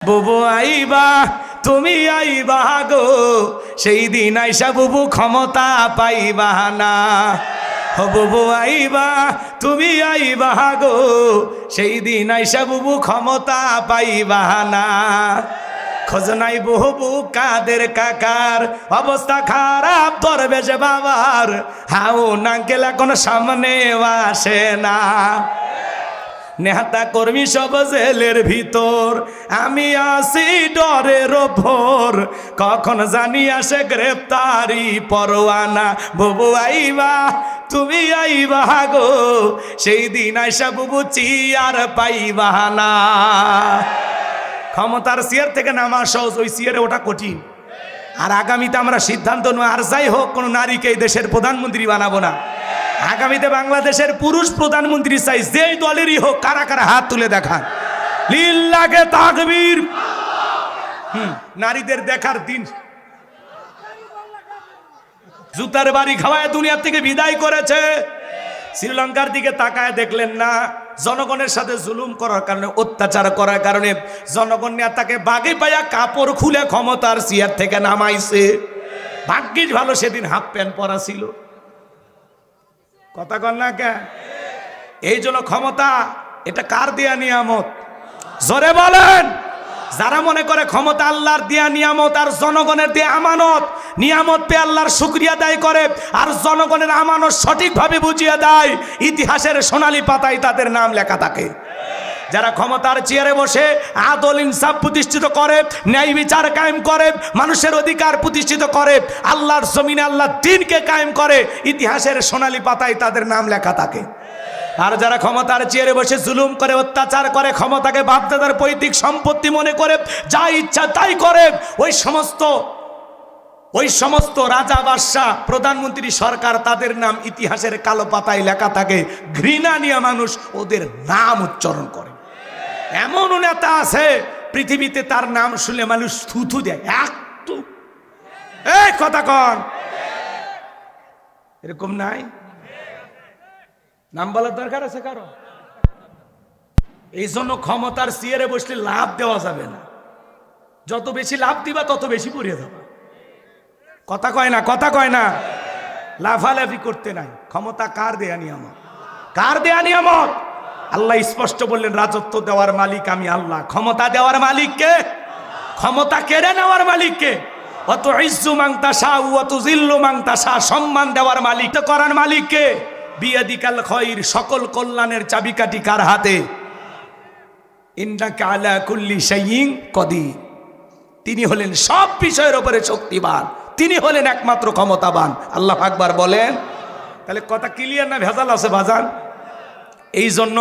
বুবু আইবা তুমি আইবা গো, সেই দিন আইসা বুবু ক্ষমতা পাইবা না। ও বুবু আইবা তুমি আইবা গো, সেই দিন আইসা বুবু ক্ষমতা পাইবা না। খোঁজ নাই বুবু কাদের কাকার, অবস্থা খারাপ দরবেশ বাবার, হাউ নাঙ্কেল এখন সামনে আসে না। নেতা কর্মী সব জেলের ভিতর, আমি আসি ডরের ওপর, কখন জানি আসে গ্রেফতারি পরোয়ানা। বুবু আইবা তুমি আইবা গো, সেই দিন আইসা বুবু চিয়ার পাইবা না। ক্ষমতার চেয়ার থেকে নামা সহজ, ওই চেয়ারে ওটা কঠিন। আর আগামীতে আমরা সিদ্ধান্ত নেব, আর যাই হোক কোনো নারীকে এই দেশের প্রধানমন্ত্রী বানাবো না। আগামীতে বাংলাদেশের পুরুষ প্রধানমন্ত্রী চাই, যেই দলেরই হোক। কারা কারা হাত তুলে দেখান, লিল্লাহে তাকবীর। নারীদের দেখার দিন, জুতার বাড়ি খাওয়ায় দুনিয়া থেকে বিদায় করেছে। শ্রীলঙ্কার দিকে তাকায় দেখলেন না? জনগণের সাথে জুলুম করার কারণে, অত্যাচার করার কারণে জনগণ নেতাকে বাগে পায়া কাপড় খুলে ক্ষমতার চেয়ার থেকে নামাইছে। ভাগ্যিস ভালো সেদিন হাফ প্যান্ট পরা ছিল। কথা কন না কে? এই জন্য ক্ষমতা এটা কার দেয়া নিয়ামত? জোরে বলেন। যারা মনে করে ক্ষমতা আল্লাহর দেয়া নিয়ামত আর জনগণের দেয়া আমানত, নিয়ামত পেয়ে আল্লাহর শুকরিয়া আদায় করে আর জনগণের আমানত সঠিকভাবে বুঝিয়ে দেয়, ইতিহাসের সোনালী পাতায় তাদের নাম লেখা থাকে। যারা ক্ষমতার চেয়ারে বসে আদল ইনসাফ প্রতিষ্ঠিত করে, ন্যায় বিচার কায়েম করে, মানুষের অধিকার প্রতিষ্ঠিত করে, আল্লাহর জমিনে আল্লাহর দ্বীনকে কায়েম করে, ইতিহাসের সোনালী পাতায় তাদের নাম লেখা থাকে। আর যারা ক্ষমতার চেয়ারে বসে জুলুম করে, অত্যাচার করে, ক্ষমতাকে বাপদাদার পৈতৃক সম্পত্তি মনে করে যা ইচ্ছা তাই করে, ওই সমস্ত রাজা বাদশাহ প্রধানমন্ত্রী সরকার, তাদের নাম ইতিহাসের কালো পাতায় লেখা থাকে। ঘৃণা নিয়ে মানুষ ওদের নাম উচ্চারণ করে। এমন নেতা আছে পৃথিবীতে, তার নাম শুনলে মানুষ থুথু দেয়। একটু এই কথা কন, এরকম নাই? নাম বলার দরকার আছে কারো? এই জন্য ক্ষমতার চেয়ারে বসলে লাভ দেওয়া যাবে না। যত বেশি লাভ দিবা তত বেশি পড়িয়ে যাবা। কথা কয় না? কথা কয় না? লাফালাফি করতে নাই। ক্ষমতা কার দেয়া নিয়ামত? কার দেয়া নিয়ামত? আল্লাহ স্পষ্ট বললেন, রাজত্ব দেওয়ার মালিক আমি আল্লাহ। ক্ষমতা দেওয়ার মালিক কে? ক্ষমতা কেড়ে নেওয়ার মালিক কে? অত ইজ্জু মাংতাসা অত জিল্লু মাংতাসা, সম্মান দেওয়ার মালিক, করার মালিক কে? বিয়াদিকাল খৈর, সকল কল্যাণের চাবিকাঠি কার হাতে? ইন্নাকা আলা কুল্লি শাইইন কদির। তিনি হলেন সব বিষয়ের উপরে শক্তিবান, তিনি হলেন একমাত্র ক্ষমতাবান। আল্লাহ আকবার বলেন। তাহলে কথা ক্লিয়ার না ভেজাল আছে বাজান? এই জন্য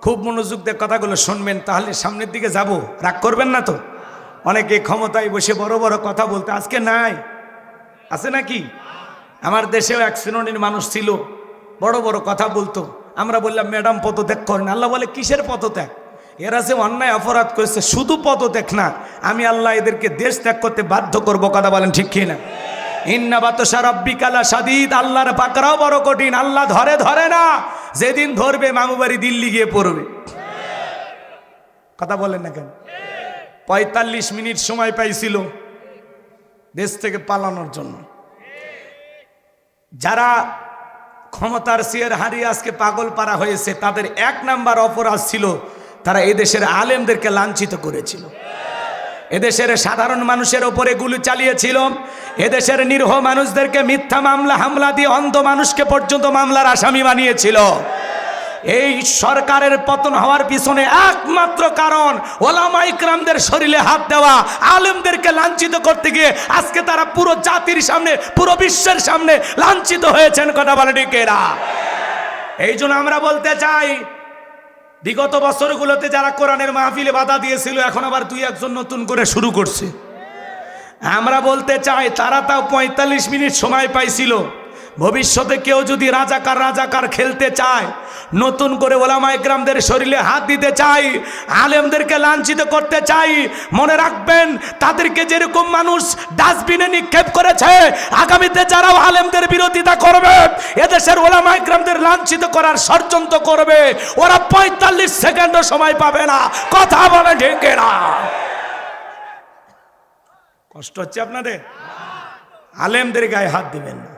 খুব মনোযোগ দিয়ে কথাগুলো শুনবেন, তাহলে সামনের দিকে যাব। রাগ করবেন না তো? অনেকে ক্ষমতায় বসে বড় বড় কথা বলতে, আজকে নাই, আছে নাকি? আমার দেশেও এক শ্রেণীর মানুষ ছিল, বড় বড় কথা বলতো। আমরা বললাম ম্যাডাম পদত্যাগ করেন। আল্লাহ বলে কিসের পদত্যাগ? এরা যে অন্যায় অপরাধ করেছে, শুধু পদত্যাগ না, আমি আল্লাহ এদেরকে দেশ ত্যাগ করতে বাধ্য করব। কথা বলেন ঠিক কি না? ইন্না বাতশা রাব্বিকা লাশাদীদ, আল্লাহর পাকড়াও বড় কঠিন। আল্লাহ ধরে না, যেদিন ধরবে মামু বাড়ি দিল্লি গিয়ে পড়বে। কথা বলেন না কেন? 45 মিনিট সময় পাইছিল দেশ থেকে পালানোর জন্য। যারা ক্ষমতার চেয়ার হারিয়ে আজকে পাগল পারা হয়েছে, তাদের 1 নাম্বার অপরাধ ছিল তারা এদেশের আলেমদেরকে লাঞ্ছিত করেছিল, এদেশের সাধারণ মানুষের ওপরে গুলি চালিয়েছিল, এদেশের নিরীহ মানুষদেরকে মিথ্যা মামলা হামলা দিয়ে অন্ধ মানুষকে পর্যন্ত মামলার আসামি বানিয়েছিল। এই সরকারের পতন হওয়ার পিছনে একমাত্র কারণ ওলামা ইকরামদের শরীরে হাত দেওয়া, আলেমদেরকে লাঞ্ছিত করতে গিয়ে আজকে তারা পুরো জাতির সামনে, পুরো বিশ্বের সামনে লাঞ্ছিত হয়েছেন। কথা বলে ঠিকেরা? এই জন্য আমরা বলতে চাই, বিগত বছরগুলোতে যারা কোরআনের মাহফিলে বাধা দিয়েছিল, এখন আবার 2-1 নতুন করে শুরু করছে। আমরা বলতে চাই, তারা তাও 45 মিনিট সময় পাইছিল। ভবিষ্যতে কেউ যদি রাজাকার খেলতে চায়, নতুন করে ওলামা ইকরামদের শরীরে হাত দিতে চাই, আলেমদেরকে লাঞ্ছিত করতে চাই, মনে রাখবেন তাদেরকে যেরকম মানুষ ডাস্টবিনে নিক্ষেপ করেছে, আগামীতে যারা আলেমদের বিরোধিতা করবে, এদেশের ওলামা ইকরামদের লাঞ্ছিত করার ষড়যন্ত্র করবে, ওরা 45 সেকেন্ডও সময় পাবে না। কথা বলে ঠিক না? কষ্ট হচ্ছে আপনাদের? আলেমদের গায়ে হাত দিবেন না।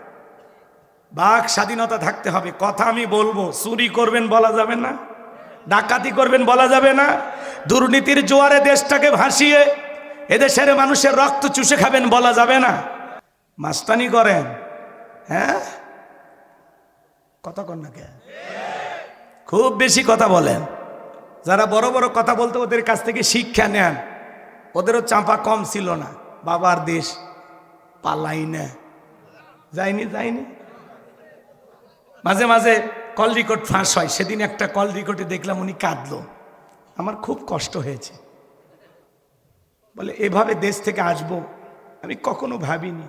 বাক স্বাধীনতা থাকতে হবে। কথা আমি বলবো, চুরি করবেন বলা যাবে না, ডাকাতি করবেন বলা যাবে না, দুর্নীতির জোয়ারে দেশটাকে ভাসিয়ে এদেশের মানুষের রক্ত চুষে খাবেন বলা যাবে না। মাস্তানি করেন, হ্যাঁ, কথা কন না কে? খুব বেশি কথা বলেন। যারা বড় বড় কথা বলতো ওদের কাছ থেকে শিক্ষা নেন। ওদেরও চাপা কম ছিল না। বাবার দেশ পালাই না, যায়নি যায়নি। মাঝে মাঝে কল রেকর্ড ফাঁস হয়। সেদিন একটা কল রেকর্ডে দেখলাম উনি কাঁদলো। আমার খুব কষ্ট হয়েছে। বলে এভাবে দেশ থেকে আসবো আমি কখনো ভাবিনি।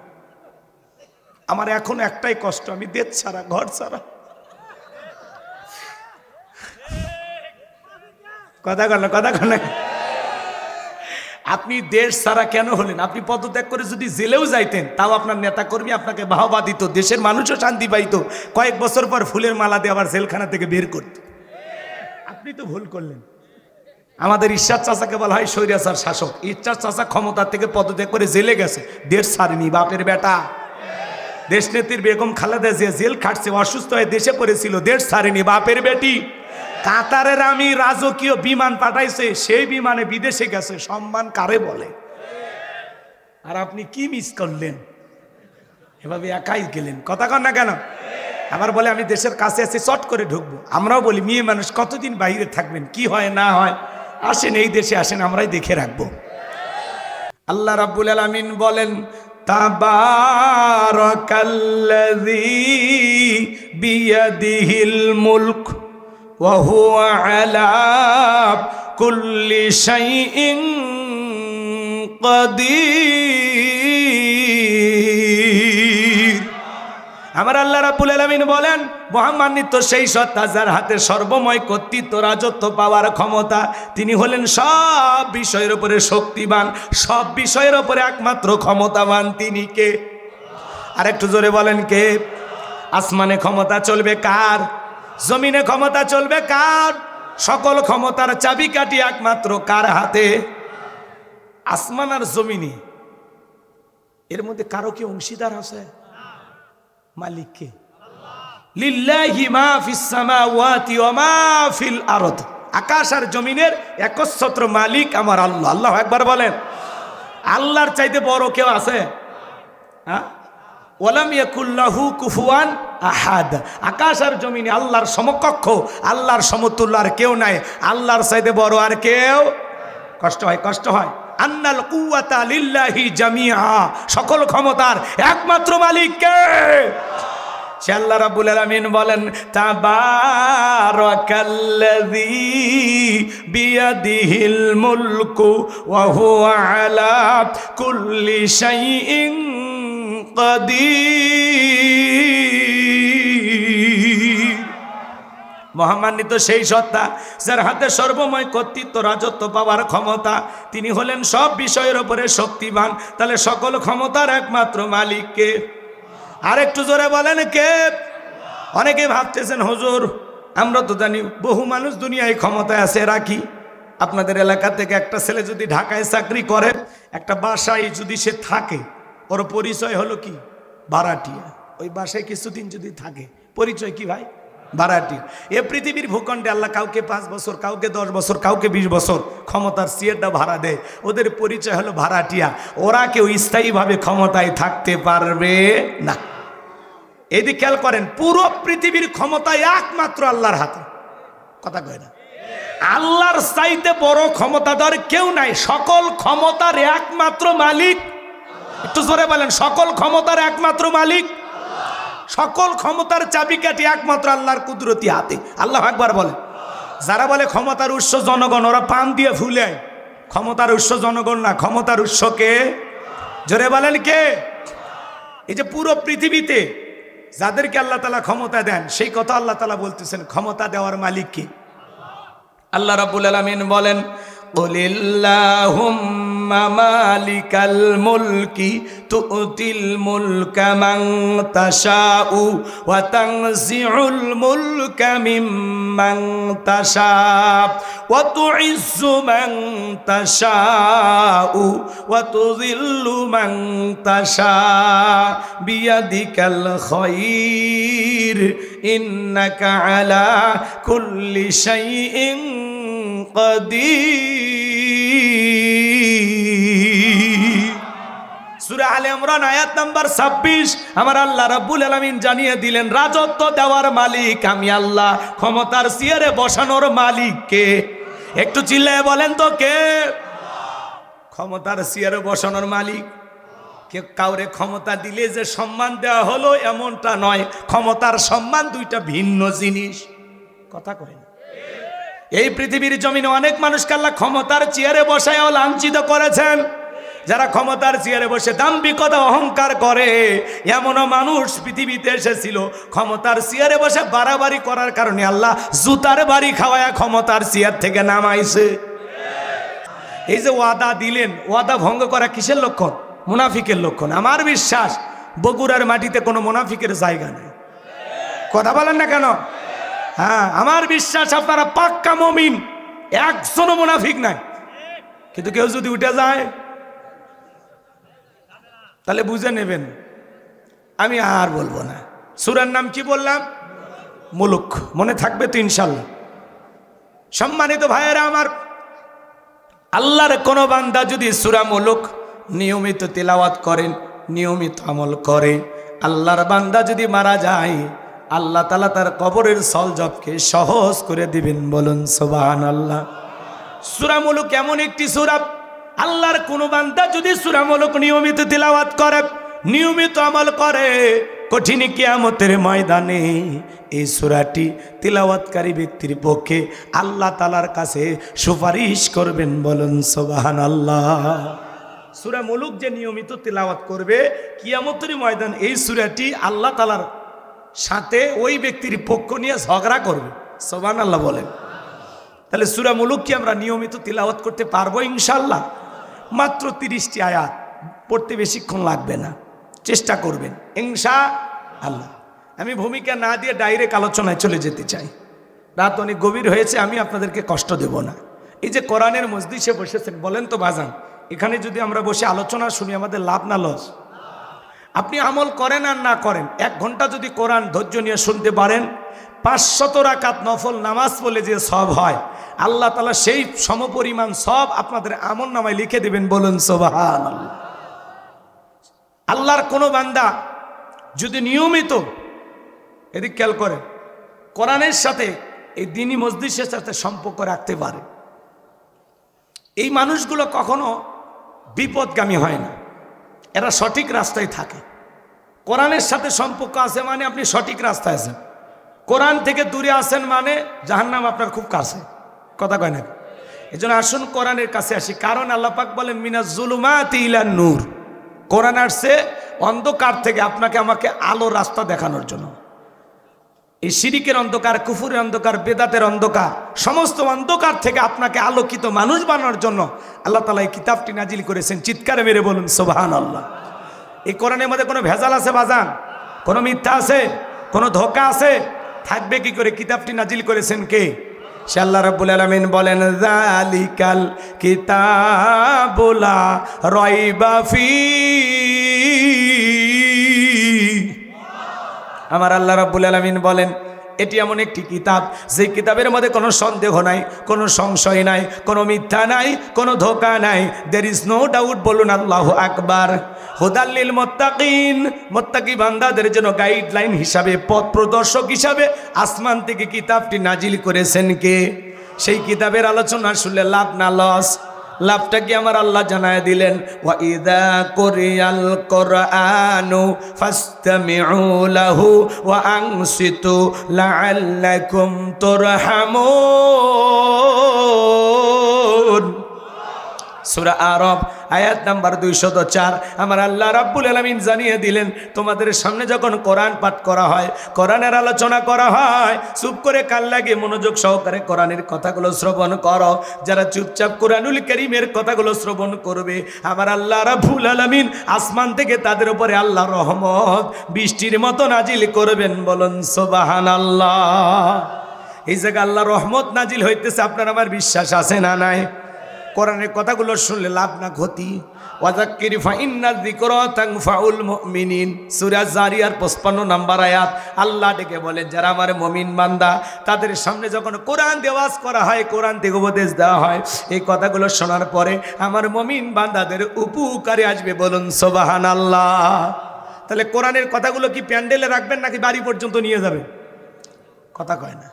আমার এখন একটাই কষ্ট, আমি দেশ ছাড়া, ঘর ছাড়া। কথা কন না, কথা কন না। আপনি দেশ ছাড়া কেন হলেন? আপনি পদত্যাগ করে যদি জেলেও যাইতেন তাও আপনার নেতাকর্মী আপনাকে বাহবা দিত, দেশের মানুষও শান্তি পাইত। কয়েক বছর পর ফুলের মালা দিয়ে আবার জেলখানা থেকে বের করত। আপনি তো ভুল করলেন। আমাদের ঈশ্বর চাচাকে বলা হয় স্বৈরাচার শাসক। ঈশ্বর চাচা ক্ষমতা থেকে পদত্যাগ করে জেলে গেছে, দেশ ছাড়েনি। বাপের বেটা। দেশনেত্রীর বেগম খালেদা জিয়া জেল খাটছে, অসুস্থ হয়ে দেশে পড়েছিল, দেশ ছাড়েনি। বাপের বেটি। কাতারের আমি রাজকীয় বিমান পাঠাইছে, সেই বিমানে বিদেশে গেছে। সম্মান কারে বলে? আর আপনি কি মিস করলেন? এভাবে একাই গেলেন। কথা কন না কেন? আবার বলে আমি দেশের কাছে আছি, চট করে ঢুকবো। আমরাও বলি মেয়ে মানুষ কতদিন বাইরে থাকবেন, কি হয় না হয়, আসেন এই দেশে আসেন, আমরাই দেখে রাখবো। আল্লাহ রাব্বুল আলামিন বলেন তাবারাকাল্লাযী বিয়াদিহিল মুলক ওয়া হুয়া আলা কুল্লি শাইইন কাদির। আমার আল্লাহ রাব্বুল আলামিন বলেন মহামান্বিত সেই সত্তা যার হাতে সর্বময় কর্তৃত্ব, রাজত্ব পাওয়ার ক্ষমতা। তিনি হলেন সব বিষয়ের উপরে শক্তিমান, সব বিষয়ের উপরে একমাত্র ক্ষমতাবান। তিনি কে? আর একটু জোরে বলেন কে? আসমানে ক্ষমতা চলবে কার? জমিনে ক্ষমতা চলবে কার? সকল ক্ষমতার চাবিকাঠি একমাত্র কার হাতে? আসমান আর জমিনে, এর মধ্যে কারো কি অংশীদার আছে? মালিক কে? লিল্লাহি মা ফিস সামাওয়াতি ওয়া মা ফিল আরদ। আকাশ আর জমিনের একচ্ছত্র মালিক আমার আল্লাহ। আল্লাহু আকবার বলেন। আল্লাহর চাইতে বড় কেউ আছে? হ্যাঁ, ওয়ালাম ইয়াকুল্লাহু কুফুয়ান আহাদ। আকাশ আর জমিনে আল্লাহর সমকক্ষ, আল্লাহর সমতুল্য আর কেউ নাই। আল্লাহর চাইতে বড় আর কেউ? কষ্ট হয়, কষ্ট হয়। আন্নাল কুওয়াতা লিল্লাহি জামিআ। সকল ক্ষমতার একমাত্র মালিক কে? সে আল্লাহ রাব্বুল আলামিন বলেন তাবারাকাল্লাযী বিয়াদিহিল মুলকু ওয়া হুয়া আলা কুল্লি শাইইন কাদির। মহামান্বিত সেই সত্তা যার হাতে সর্বময় কর্তৃত্ব, রাজত্ব পাওয়ার ক্ষমতা। তিনি হলেন সব বিষয়ের উপরে শক্তিমান। তাহলে সকল ক্ষমতার একমাত্র মালিক কে? আর একটু জোরে বলেন কে? অনেকে ভাবতেছেন হুজুর আমরা তো জানি বহু মানুষ দুনিয়ায় ক্ষমতায় আছে, এরা কি? আপনাদের এলাকা থেকে একটা ছেলে যদি ঢাকায় চাকরি করে, একটা বাসায় যদি সে থাকে, ওর পরিচয় হলো কি? ভাড়াটিয়া। ওই বাসায় কিছুদিন যদি থাকে, পরিচয় কি ভাই? ভাড়াটিয়া। এ পৃথিবীর ভূখণ্ডে আল্লাহ কাউকে 5 বছর, কাউকে 10 বছর, কাউকে 20 বছর ক্ষমতার চেয়ারটা ভাড়া দেয়। ওদের পরিচয় হলো ভাড়াটিয়া। ওরা কেউ স্থায়ীভাবে ক্ষমতায় থাকতে পারবে না। এদিকে খেয়াল করেন, পুরো পৃথিবীর ক্ষমতা একমাত্র আল্লাহর হাতে। কথা কয় না? আল্লাহর চাইতে বড় ক্ষমতাধর কেউ নাই। সকল ক্ষমতার একমাত্র মালিক, একটু জোরে বলেন, সকল ক্ষমতার একমাত্র মালিক। সকল ক্ষমতার চাবিকাঠি একমাত্র আল্লাহর কুদরতি হাতে। আল্লাহু আকবার বলে। যারা বলে ক্ষমতার উৎস জনগণ, ওরা পান দিয়ে ফুলে। ক্ষমতার উৎস জনগণ না, ক্ষমতার উৎস কে? জোরে বলেন কে? এই যে পুরো পৃথিবীতে যাদেরকে আল্লাহ তাআলা ক্ষমতা দেন, সেই কথা আল্লাহ তাআলা বলতেছেন ক্ষমতা দেওয়ার মালিক কে? আল্লাহ রাব্বুল আলামিন বলেন কুলিল্লাহুম্মা মালিকাল মুলকি তুতিল মুলকা মান তাশাউ ওয়া তানজিউল মুলকা মিম্মান তাশা ওয়া তুইজ্জু মান তাশাউ ওয়া তুযিল্লু মান তাশা বিয়াদিকাল খায়র ইন্নাকা আলা কুল্লি শাইইন কাদির। সূরা আলে ইমরান আয়াত নাম্বার 26। আমার আল্লাহ রাব্বুল আলামিন জানিয়ে দিলেন, রাজত্ব দেওয়ার মালিক আমি আল্লাহ, ক্ষমতার চেয়ারে বসানোর মালিক কে? একটু চিল্লায়ে বলেন তো কে? ক্ষমতার চেয়ারে বসানোর মালিক কে? কাউরে ক্ষমতা দিলে যে সম্মান দেওয়া হলো এমনটা নয়। ক্ষমতার সম্মান দুইটা ভিন্ন জিনিস। কথা কয় না? এই পৃথিবীর জমিনে অনেক মানুষকে আল্লাহ ক্ষমতার চেয়ারে বসায়ও লাঞ্ছিত করেছেন। যারা ক্ষমতার চেয়ারে বসে দাম্ভিকতা অহংকার করে, এমনও মানুষ পৃথিবীতে এসেছিল ক্ষমতার চেয়ারে বসে বাড়াবাড়ি করার কারণে আল্লাহ জুতার বাড়ি খাওয়ায়া ক্ষমতার চেয়ার থেকে নামাইছে। এই যে ওয়াদা দিলেন, ওয়াদা ভঙ্গ করা কিসের লক্ষণ? মুনাফিকের লক্ষণ। আমার বিশ্বাস বগুড়ার মাটিতে কোনো মুনাফিকের জায়গা নেই। কথা বলেন না কেন? হ্যাঁ, আমার বিশ্বাস আপনারা পাক্কা মুমিন, একজনও মুনাফিক নাই। কিন্তু কেউ যদি উঠে যায় তাহলে বুঝে নেবেন। আমি আর বলবো না। সূরার নাম কি বললাম? মুলুক। মনে থাকবে তো ইনশাল্লাহ। সম্মানিত ভাইয়েরা আমার, আল্লাহর কোন বান্দা যদি সূরা মুলুক নিয়মিত তিলাওয়াত করেন, নিয়মিত আমল করে, আল্লাহর বান্দা যদি মারা যায়, আল্লাহ তাআলা তার কবরের সলজবকে সহজ করে দিবেন। বলুন সুবহানাল্লাহ। সূরা মুলুক এমন একটি সূরা, আল্লাহর কোন বান্দা যদি সূরা মুলুক নিয়মিত তিলাওয়াত করে, নিয়মিত আমল করে, কঠিন কিয়ামতের ময়দানে এই সূরাটি তিলাওয়াতকারী ব্যক্তির পক্ষে আল্লাহ তাআলার কাছে সুপারিশ করবেন। বলুন সুবহানাল্লাহ। সূরা মুলুক যে নিয়মিত তিলাওয়াত করবে, কিয়ামতের ময়দান এই সূরাটি আল্লাহ তাআলার সাথে ওই ব্যক্তির পক্ষ নিয়ে ঝগড়া করবে। সুবহানাল্লাহ বলেন। তাহলে সূরা মুলুক কি আমরা নিয়মিত তিলাওয়াত করতে পারবো ইনশাআল্লাহ? মাত্র 30টি আয়াত, পড়তে বেশিক্ষণ লাগবে না, চেষ্টা করবেন ইনশাআল্লাহ। আমি ভূমিকা না দিয়ে ডাইরেক্ট আলোচনায় চলে যেতে চাই। রাত অনেক গভীর হয়েছে, আমি আপনাদেরকে কষ্ট দেব না। এই যে কোরআনের মজলিসে বসেছেন, বলেন তো বাজান, এখানে যদি আমরা বসে আলোচনা শুনি আমাদের লাভ না লস? আপনি আমল করেন আর না করেন, 1 ঘন্টা যদি কোরআন ধৈর্য নিয়ে শুনতে পারেন, 500 রাকাত নফল নামাজ পড়লে যে সব হয়, আল্লাহ তাআলা সেই সমপরিমাণ সব আপনাদের আমল নামায় লিখে দিবেন। বলুন সুবহানাল্লাহ। আল্লাহর কোনো বান্দা যদি নিয়মিত, এদিক খেয়াল করে, কোরআনের সাথে এই দ্বীনি মজলিসের সাথে সম্পর্ক রাখতে পারে, এই মানুষগুলো কখনো বিপদগামী হয় না। এরা সঠিক রাস্তায় থাকে। কোরআনের সাথে সম্পর্ক আছে মানে আপনি সঠিক রাস্তায় আছেন। কোরআন থেকে দূরে আছেন মানে জাহান্নাম আপনার খুব কাছে। কথা কয় না? এজন্য আসুন কোরআনের কাছে আসি। কারণ আল্লাহ পাক বলেন মিনাজ জুলুমাতি ইলান নূর। কোরআন আসছে অন্ধকার থেকে আপনাকে আমাকে আলো রাস্তা দেখানোর জন্য। এই শিরিকের অন্ধকার, কুফুরের অন্ধকার, বেদাতের অন্ধকার, সমস্ত অন্ধকার থেকে আপনাকে আলোকিত মানুষ বানানোর জন্য আল্লাহ তাআলা এই কিতাবটি নাজিল করেছেন। চিৎকারে মেরে বলুন সুবহানাল্লাহ। এই কোরআনের মধ্যে কোনো ভেজাল আছে বাজান? কোনো মিথ্যা আছে? কোনো ধোঁকা আছে? থাকবে কি করে? কিতাবটি নাজিল করেছেন কে? সে আল্লাহ রাব্বুল আলামিন বলেন যালিকাল কিতাবু লা রাইবা ফী। আমার আল্লাহ রাব্বুল আলামিন বলেন এটি এমন একটি কিতাব, যে কিতাবের মধ্যে কোনো সন্দেহ নাই, কোনো সংশয় নাই, কোনো মিথ্যা নাই, কোনো ধোঁকা নাই। There is no doubt. বলুন আল্লাহু আকবার। হুদাল লিল মুত্তাকিন, মুত্তাকি বান্দাদের জন্য গাইডলাইন হিসাবে, পথ প্রদর্শক হিসাবে আসমান থেকে কিতাবটি নাজিল করেছেন কে? সেই কিতাবের আলোচনা শুনলে লাভ না লস? লাভটা কি আমার আল্লাহ জানায় দিলেন, ওয়া ইযা কুরিয়াল কুরআনু ফাসতামিউ লাহু ওয়া আনসিতু লাআল্লাকুম তুরহামুন। সূরা আরব আয়াত নাম্বার 204। আমার আল্লাহ রাব্বুল আলামিন জানিয়ে দিলেন, তোমাদের সামনে যখন কোরআন পাঠ করা হয়, কোরআনের আলোচনা করা হয়, চুপ করে কান লাগিয়ে মনোযোগ সহকারে কোরআনের কথাগুলো শ্রবণ করো। যারা চুপচাপ কোরআনুল কারীমের কথাগুলো শ্রবণ করবে, আমার আল্লাহ রাব্বুল আলামিন আসমান থেকে তাদের উপরে আল্লাহর রহমত বৃষ্টির মতো নাজিল করবেন। বলুন সুবহানাল্লাহ। এই জায়গায় আল্লাহর রহমত নাজিল হইতেছে, আপনার আমার বিশ্বাস আছে না নাই? কোরআনের কথাগুলো শুনলে লাভ না ক্ষতি? ওয়াযাক্কির ফাইন্নায যিকরা তানফাউল মুমিনিন, সূরা জারিয়ার 55 নম্বর আয়াত। আল্লাহ ডেকে বলেন, যারা আমার মুমিন বান্দা, তাদের সামনে যখন কোরআন দেওয়াজ করা হয়, কোরআন থেকে উপদেশ দেওয়া হয়, এই কথাগুলো শোনার পরে আমার মুমিন বান্দাদের উপকারে আসবে। বলুন সুবহানাল্লাহ। তাহলে কোরআনের কথাগুলো কি প্যান্ডেলে রাখবেন নাকি বাড়ি পর্যন্ত নিয়ে যাবেন? কথা কয় না।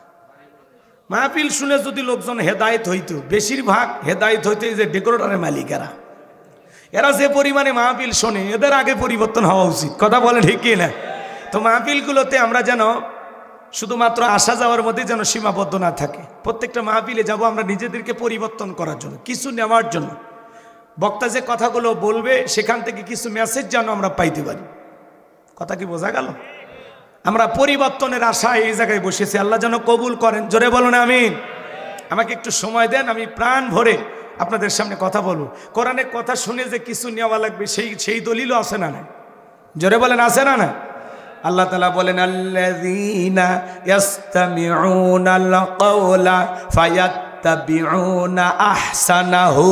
মাহফিল শুনে যদি লোকজন হেদায়েত হইতো, বেশিরভাগ হেদায়েত হইতো এই যে ডেকোরেটরের মালিকেরা, এরা যে পরিমাণে মাহফিল শোনে, এদের আগে পরিবর্তন হওয়া উচিত। কথা বলে ঠিক কি না? তো মাহফিলগুলোতে আমরা যেন শুধুমাত্র আসা যাওয়ার মধ্যে যেন সীমাবদ্ধ না থাকে। প্রত্যেকটা মাহফিলে যাব আমরা নিজেদেরকে পরিবর্তন করার জন্য, কিছু নেওয়ার জন্য। বক্তা যে কথাগুলো বলবে সেখান থেকে কিছু মেসেজ যেন আমরা পাইতে পারি। কথা কি বোঝা গেল? আমরা পরিবর্তনের আশায় এই জায়গায় বসেছি। আল্লাহ যেন কবুল করেন। জোরে বলুন আমিন। আমাকে একটু সময় দেন, আমি প্রাণ ভরে আপনাদের সামনে কথা বলবো। কোরআনের কথা শুনে যে কিছু নেওয়া লাগবে সেই দলিলও আছে না না? জোরে বলেন আছে না না? আল্লাহ তাআলা বলেন, আল্লাযীনা ইয়াসতামিউনাল কাওলা ফায়াত্তাবিউনা আহসানাহু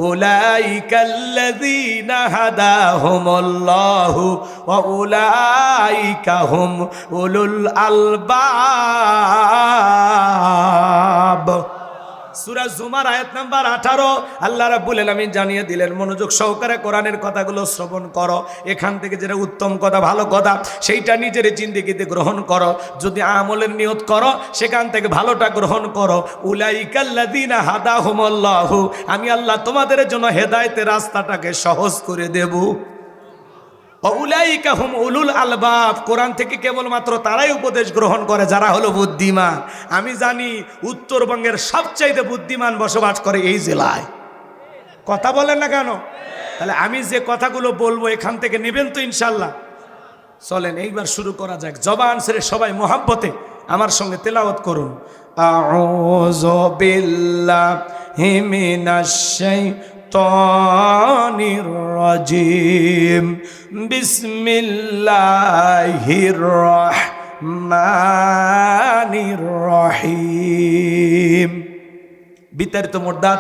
উলাইকাল্লাযীনা হাদাহুমুল্লাহু ওয়া উলাইকা হুম উলুল আলবাব। সূরা জুমার আয়াত নাম্বার 18। আল্লাহ রাব্বুল আলামিন জানিয়ে দিলেন, মনোযোগ সহকারে কোরআনের কথাগুলো শ্রবণ করো। এখান থেকে যেটা উত্তম কথা, ভালো কথা, সেইটা নিজের জিন্দেগিতে গ্রহণ করো। যদি আমলের নিয়ত করো, সেখান থেকে ভালোটা গ্রহণ করো। উলাইকাল্লাযীনা হাদাহুমুল্লাহু, আমি আল্লাহ তোমাদের জন্য হেদায়েতের রাস্তাটাকে সহজ করে দেব। উলাইকা হুম উলুল আলবাব, কোরআন থেকে কেবলমাত্র তারাই উপদেশ গ্রহণ করে যারা হলো বুদ্ধিমান। আমি জানি উত্তরবঙ্গের সবচাইতে বুদ্ধিমান বসবাস করে এই জেলায়। কথা বলেন না কেন? তাহলে আমি যে কথাগুলো বলবো এখান থেকে নেবেন তো ইনশাল্লাহ? চলেন এইবার শুরু করা যাক। জবান ছেড়ে সবাই মোহাব্বতে আমার সঙ্গে তেলাওয়াত করুন। আউযু বিল্লাহি মিনাশ শাইতানির রাজিম, বিসমিল্লাহির রহমানির রহিম। বিতাড়িত মুরদাদ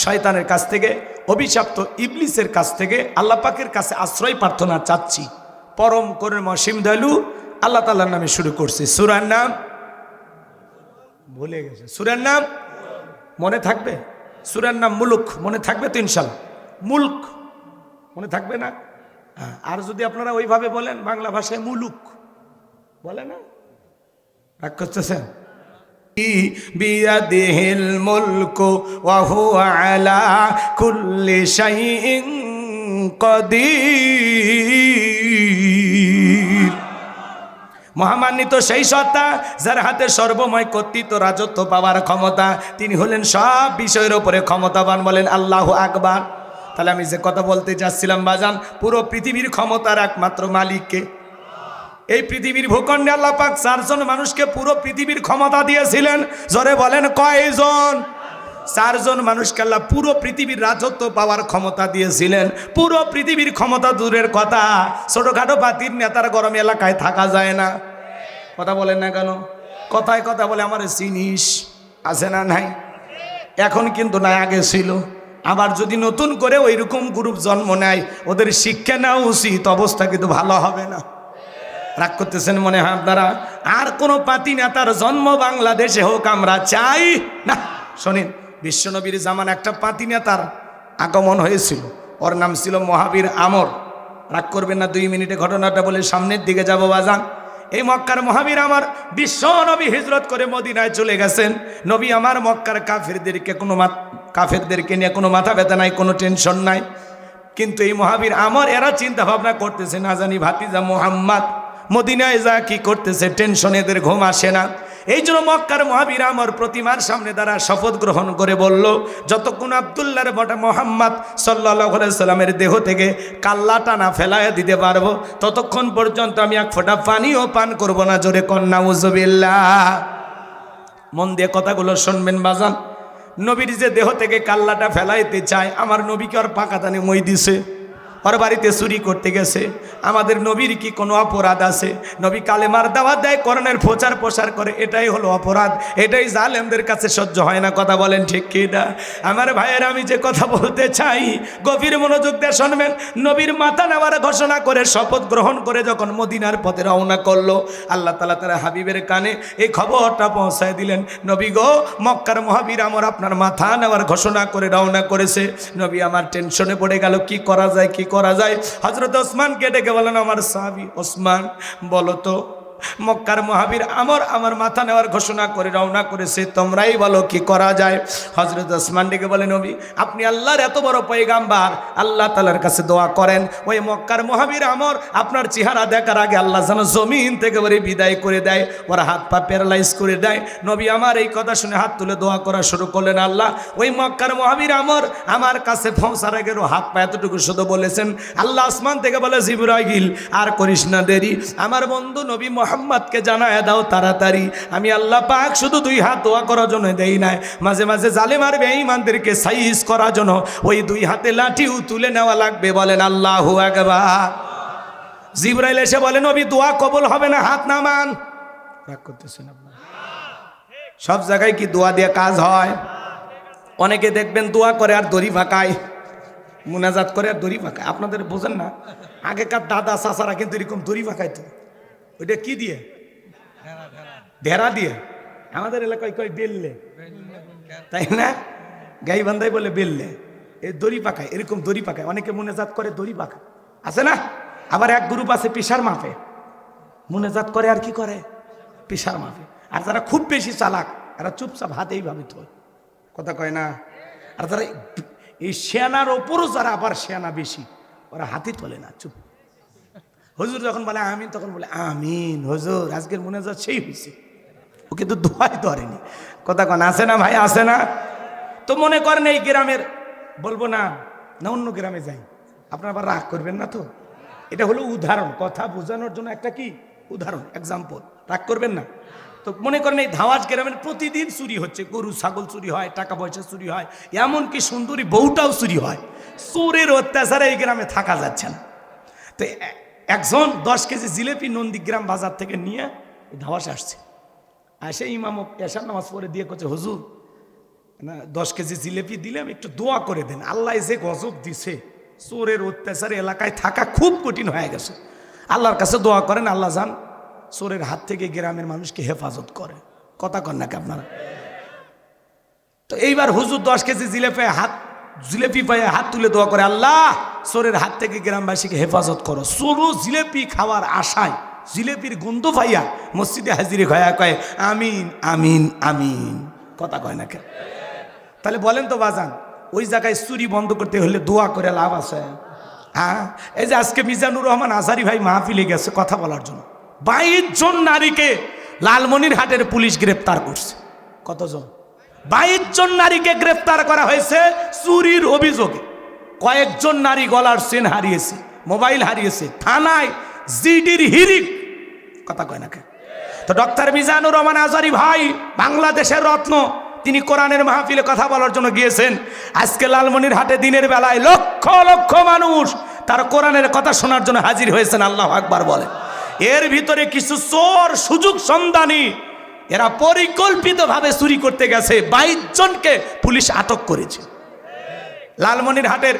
শয়তানের কাছ থেকে, অভিশপ্ত ইবলিসের কাছ থেকে আল্লাহ পাকের কাছে আশ্রয় প্রার্থনা চাচ্ছি। পরম করুণা অসীম দয়ালু আল্লাহ তাআলার নামে শুরু করছি। সূরার নাম ভুলে গেছে। সূরার নাম মনে থাকবে? সূরার নাম মুলুক। মনে থাকবে তো ইনশাআল্লাহ? মুলক মনে থাকবে না? আর যদি আপনারা ওইভাবে বলেন বাংলা ভাষায় মুলুক বলে না, রাগ করতেছেন? বিয়াদিহিল মুলকু ওয়া হুয়া আলা কুল্লি শাইইন কাদির। মহামান্বিত সেই সত্তা যার হাতে সর্বময় কর্তৃত্ব, রাজত্ব পাওয়ার ক্ষমতা, তিনি হলেন সব বিষয়ের উপরে ক্ষমতাবান। বলেন আল্লাহু আকবার। তাহলে আমি যে কথা বলতে চাচ্ছিলাম বাজান, পুরো পৃথিবীর ক্ষমতার একমাত্র মালিককে। এই পৃথিবীর ভূখণ্ডে আল্লাহ পাক 4 জন মানুষকে পুরো পৃথিবীর ক্ষমতা দিয়েছিলেন। জোরে বলেন কয়জন? 4 জন মানুষকে আল্লাহ পুরো পৃথিবীর রাজত্ব পাওয়ার ক্ষমতা দিয়েছিলেন। পুরো পৃথিবীর ক্ষমতা দূরের কথা, ছোটখাটো পাতির নেতার গরম এলাকায় থাকা যায় না। কথা বলেন না কেন? কথায় কথা বলে আমার চিনিস আছে না নাই? এখন কিন্তু নাই, আগে ছিল। আবার যদি নতুন করে ওই রকম গ্রুপ জন্ম নেয়, ওদের শিক্ষা নেওয়া উচিত, অবস্থা কিন্তু ভালো হবে না। রাগ করতেছেন মনে হয় আপনারা? আর কোনো পাতি নেতার জন্ম বাংলাদেশে হোক আমরা চাই না। শোনেন, বিশ্বনবীর জামান একটা পাতি নেতার আগমন হয়েছিল, ওর নাম ছিল মহাবীর আমর। রাগ করবেন না, 2 মিনিটে ঘটনাটা বলে সামনের দিকে যাব বাজান। এই মক্কার মহাবীর আমার বিশ্ব নবী হিজরত করে মদিনায় চলে গেছেন। নবী আমার মক্কার কাফেরদেরকে নিয়ে কোনো মাথা ব্যথা নাই, কোনো টেনশন নাই। কিন্তু এই মহাবীর আমর এরা চিন্তা ভাবনা করতেছে, না জানি ভাতিজা মুহাম্মদ মদিনায় যা কি করতেছে, টেনশন, এদের ঘুম আসে না। এই জন্য মক্কার মহাবীর আমার প্রতিমার সামনে দ্বারা শপথ গ্রহণ করে বলল, যতক্ষণ আব্দুল্লাহর বটা মোহাম্মদ সাল্লাল্লাহু আলাইহি সাল্লামের দেহ থেকে কাল্লাটা না ফেলায় দিতে পারবো, ততক্ষণ পর্যন্ত আমি এক ফোঁটা পানিও পান করব না। জোরে কন্যা উযুবিল্লাহ। মন দিয়ে কথাগুলো শুনবেন বাজান। নবীর যে দেহ থেকে কাল্লাটা ফেলাইতে চায়, আমার নবীকে আর পাকা দানে মই দিছে, ওর বাড়িতে চুরি করতে গেছে। আমাদের নবীর কি কোনো অপরাধ আছে? নবী কালেমার দাওয়াত দেয়, কোরআনের প্রচার প্রসার করে, এটাই হলো অপরাধ। এটাই জালেমদের কাছে সহ্য হয় না। কথা বলেন ঠিক কি না? আমার ভাইয়ের, আমি যে কথা বলতে চাই গভীর মনোযোগ দিয়ে শুনবেন। নবীর মাথা নেওয়ার ঘোষণা করে শপথ গ্রহণ করে যখন মদিনার পথে রওনা করলো, আল্লাহ তাআলা তার হাবিবের কানে এই খবরটা পৌঁছায় দিলেন, নবী গো, মক্কার মহাবীর আমার আপনার মাথা নেওয়ার ঘোষণা করে রওনা করেছে। নবী আমার টেনশনে পড়ে গেল, কি করা যায়, কি করা যায়। হযরত ওসমানকে ডেকে বলেন, আমার সাহাবী ওসমান, বলো তো, মক্কার মহাবীর আমার মাথা নেওয়ার ঘোষণা করে রওনা করেছে, তোমরাই বলো কি করা যায়। হযরত ওসমান ডেকে বলেন, নবী আপনি আল্লাহর এত বড় পয়গাম্বার, আল্লাহ তাআলার কাছে দোয়া করেন, ওই মক্কার মহাবীর আপনার চেহারা দেখার আগে আল্লাহ যেন জমিন থেকে বলে বিদায় করে দেয়, ওরা হাত পা প্যারালাইজ করে দেয়। নবী আমার এই কথা শুনে হাত তুলে দোয়া করা শুরু করলেন, আল্লাহ ওই মক্কার মহাবীর আমার কাছে পৌঁছার আগে হাত পা এতটুকু শুধু বলেছেন। আল্লাহ আসমান থেকে বলে, জিবরাইল আর করিস না দেরি, আমার বন্ধু নবী মুহাম্মদকে জানায় দাও তাড়াতাড়ি। আমি আল্লাহ পাক শুধু দুই হাত দোয়া করার জন্য দেই নাই, মাঝে মাঝে জালেম আর বেঈমানদেরকে সাইজ করার জন্য ওই দুই হাতে লাঠিও তুলে নেওয়া লাগবে। বলেন আল্লাহু আকবার। জিবরাইল এসে বলে, নবী দোয়া কবুল হবে না, হাত নামান। রাগ করতেছেন আপনারা? সব জায়গায় কি দোয়া দিয়ে কাজ হয়? অনেকে দেখবেন দোয়া করে আর দড়ি ফাঁকায়, মুনাজাত করে আর দড়ি ফাঁকায়। আপনাদের বোঝেন না, আগেকার দাদা চাচারা কিন্তু এরকম দড়ি ফাঁকাইতো। ওইটা কি দিয়ে? ঢেরা দিয়ে। আমাদের এলাকায় কয় বেললে, তাই না? গাইবান্ধাই বলে বেললে। এই দড়ি পাকায়, এরকম দড়ি পাকায়। অনেকে মুনাজাত করে দড়ি পাকায়, আছে না? আবার এক গ্রুপ আছে পিসার মাপে, মুনাজাত করে আর কি করে, পিসার মাপে। আর যারা খুব বেশি চালাক, এরা চুপচাপ হাতে এইভাবে তোলে, কথা কয় না। আর যারা এই শেয়ানার ওপরও যারা আবার শেয়ানা বেশি, ওরা হাতে তোলে না, চুপ। হুজুর যখন বলে আমিন, তখন বলে আমিন হুজুর, আজকের মুনাজাত সেই হয়েছে। ও কিন্তু দোয়াই ধরেনি, কথা কন, আছে না ভাই, আছে না? তো মনে করেন এই গ্রামের, বলবো না, না অন্য গ্রামে যাই, আপনারা আবার রাগ করবেন না তো? এটা হলো উদাহরণ, কথা বোঝানোর জন্য একটা কি উদাহরণ, এক্সাম্পল, রাগ করবেন না তো। মনে করেন এই ধাওয়াজ গ্রামের প্রতিদিন চুরি হচ্ছে, গরু ছাগল চুরি হয়, টাকা পয়সা চুরি হয়, এমনকি সুন্দরী বউটাও চুরি হয়। চোরের অত্যাচারে এই গ্রামে থাকা যাচ্ছে না। তো একজন 10 কেজি জিলেপি নন্দীগ্রাম বাজার থেকে নিয়ে ধাওয়াস আসছে, আসে ইমাম এশার নামাজ পড়ে দিয়ে করছে, হুজুর না 10 কেজি জিলেপি দিলাম, একটু দোয়া করে দেন, আল্লাহ যে গজব দিছে, চোরের অত্যাচারে এলাকায় থাকা খুব কঠিন হয়ে গেছে, আল্লাহর কাছে দোয়া করেন, আল্লাহ যান চোরের হাত থেকে গ্রামের মানুষকে হেফাজত করে। কথা কন নাকি আপনারা? তো এইবার হুজুর 10 কেজি জিলেপি পায়ে হাত তুলে দোয়া করে, আল্লাহ চোরের হাত থেকে গ্রামবাসীকে হেফাজত করো। চোরও জিলেপি খাওয়ার আশায়, জিলেপির গন্ধ পাইয়া মসজিদে হাজিরে হয়ে কয় আমিন আমিন আমিন, কথা কয় না কেন? তাহলে বলেন তো বাজান, ওই জায়গায় চুরি বন্ধ করতে হলে দোয়া করে লাভ আছে? হ্যাঁ, এই যে আজকে মিজানুর রহমান আজারি ভাই মাহফিলে গেছে কথা বলার জন্য, 22 জন নারীকে লালমনিরহাটের পুলিশ গ্রেপ্তার করছে। কতজন? 22 জন নারীকে গ্রেফতার করা হয়েছে চুরির অভিযোগে। কয়েকজন নারী গলার চেন হারিয়েছে, মোবাইল হারিয়েছে, থানায় জিডির হিরিক, কথা কয় না কেন? তো ডক্টর মিজানুর রহমান আজারি ভাই বাংলাদেশের রত্ন, তিনি কোরআনের মাহফিলে কথা বলার জন্য গিয়েছেন। আজকে লালমনিরহাটে দিনের বেলায় লক্ষ লক্ষ মানুষ তার কোরআনের কথা শোনার জন্য হাজির হয়েছেন। আল্লাহু আকবার বলে। এর ভিতরে কিছু চোর সুযোগ সন্ধানী, এরা পরিকল্পিতভাবে চুরি করতে গেছে, 22 জনকে পুলিশ আটক করেছে। লালমনিরহাটের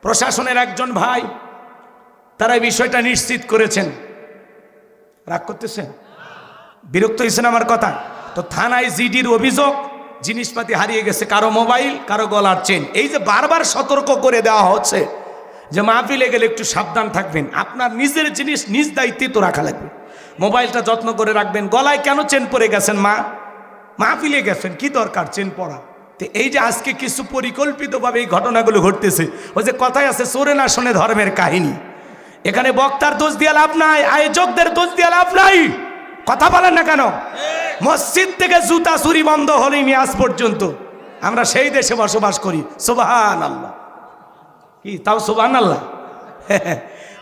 প্রশাসনের একজন ভাই, তারা এই বিষয়টা নিশ্চিত করেছেন। রাগ করতেছেন? বিরক্ত হয়েছেন আমার কথা? তো থানায় জিডির অভিযোগ, জিনিসপাতি হারিয়ে গেছে, কারো মোবাইল, কারো গলার চেন। এই যে বারবার সতর্ক করে দেওয়া হচ্ছে যে মাহফিলে গেলে একটু সাবধান থাকবেন, আপনার নিজের জিনিস নিজ দায়িত্বে তো রাখা লাগবে, মোবাইলটা যত্ন করে রাখবেন। গলায় কেন চেন পরে গেছেন? মাহফিলে গেছেন, কি দরকার চেন পরা? তো এই যে আজকে কিছু পরিকল্পিতভাবে এই ঘটনাগুলো ঘটতেছে, ওই যে কথায় আছে চোরে না শোনে ধর্মের কাহিনী। এখানে বক্তার দোষ দিয়ে লাভ নাই, আয়োজকদের দোষ দিয়ে লাভ নাই। কথা বলেন না কেন? মসজিদ থেকে জুতা চুরি বন্ধ হয়নি আজ পর্যন্ত। আমরা সেই দেশে বসবাস করি। সুবহানাল্লাহ। কি তাও সুবহানাল্লাহ?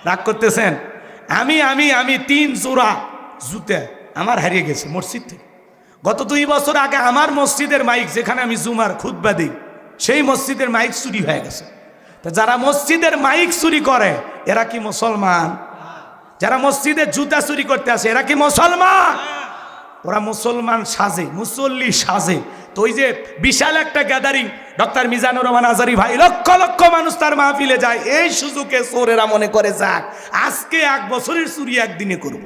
রাগ করতেছেন? আমি 3 জোড়া জুতা আমার হারিয়ে গেছে মসজিদ থেকে। গত 2 বছর আগে আমার মসজিদের মাইক, যেখানে আমি জুমার খুতবা দিই, সেই মসজিদের মাইক চুরি হয়ে গেছে। তো যারা মসজিদের মাইক চুরি করে এরা কি মুসলমান? যারা মসজিদে জুতা চুরি করতে আসে এরা কি মুসলমান? ওরা মুসলমান সাজে, মুসল্লি সাজে। তো ওই যে বিশাল একটা গ্যাদারিং, ডক্টর মিজানুর রহমান আজারি ভাই, লক্ষ লক্ষ মানুষ তার মাহফিলে যায়। এই সুযোগে চোরেরা মনে করে যাক আজকে 1 বছরের চুরি একদিনে করব।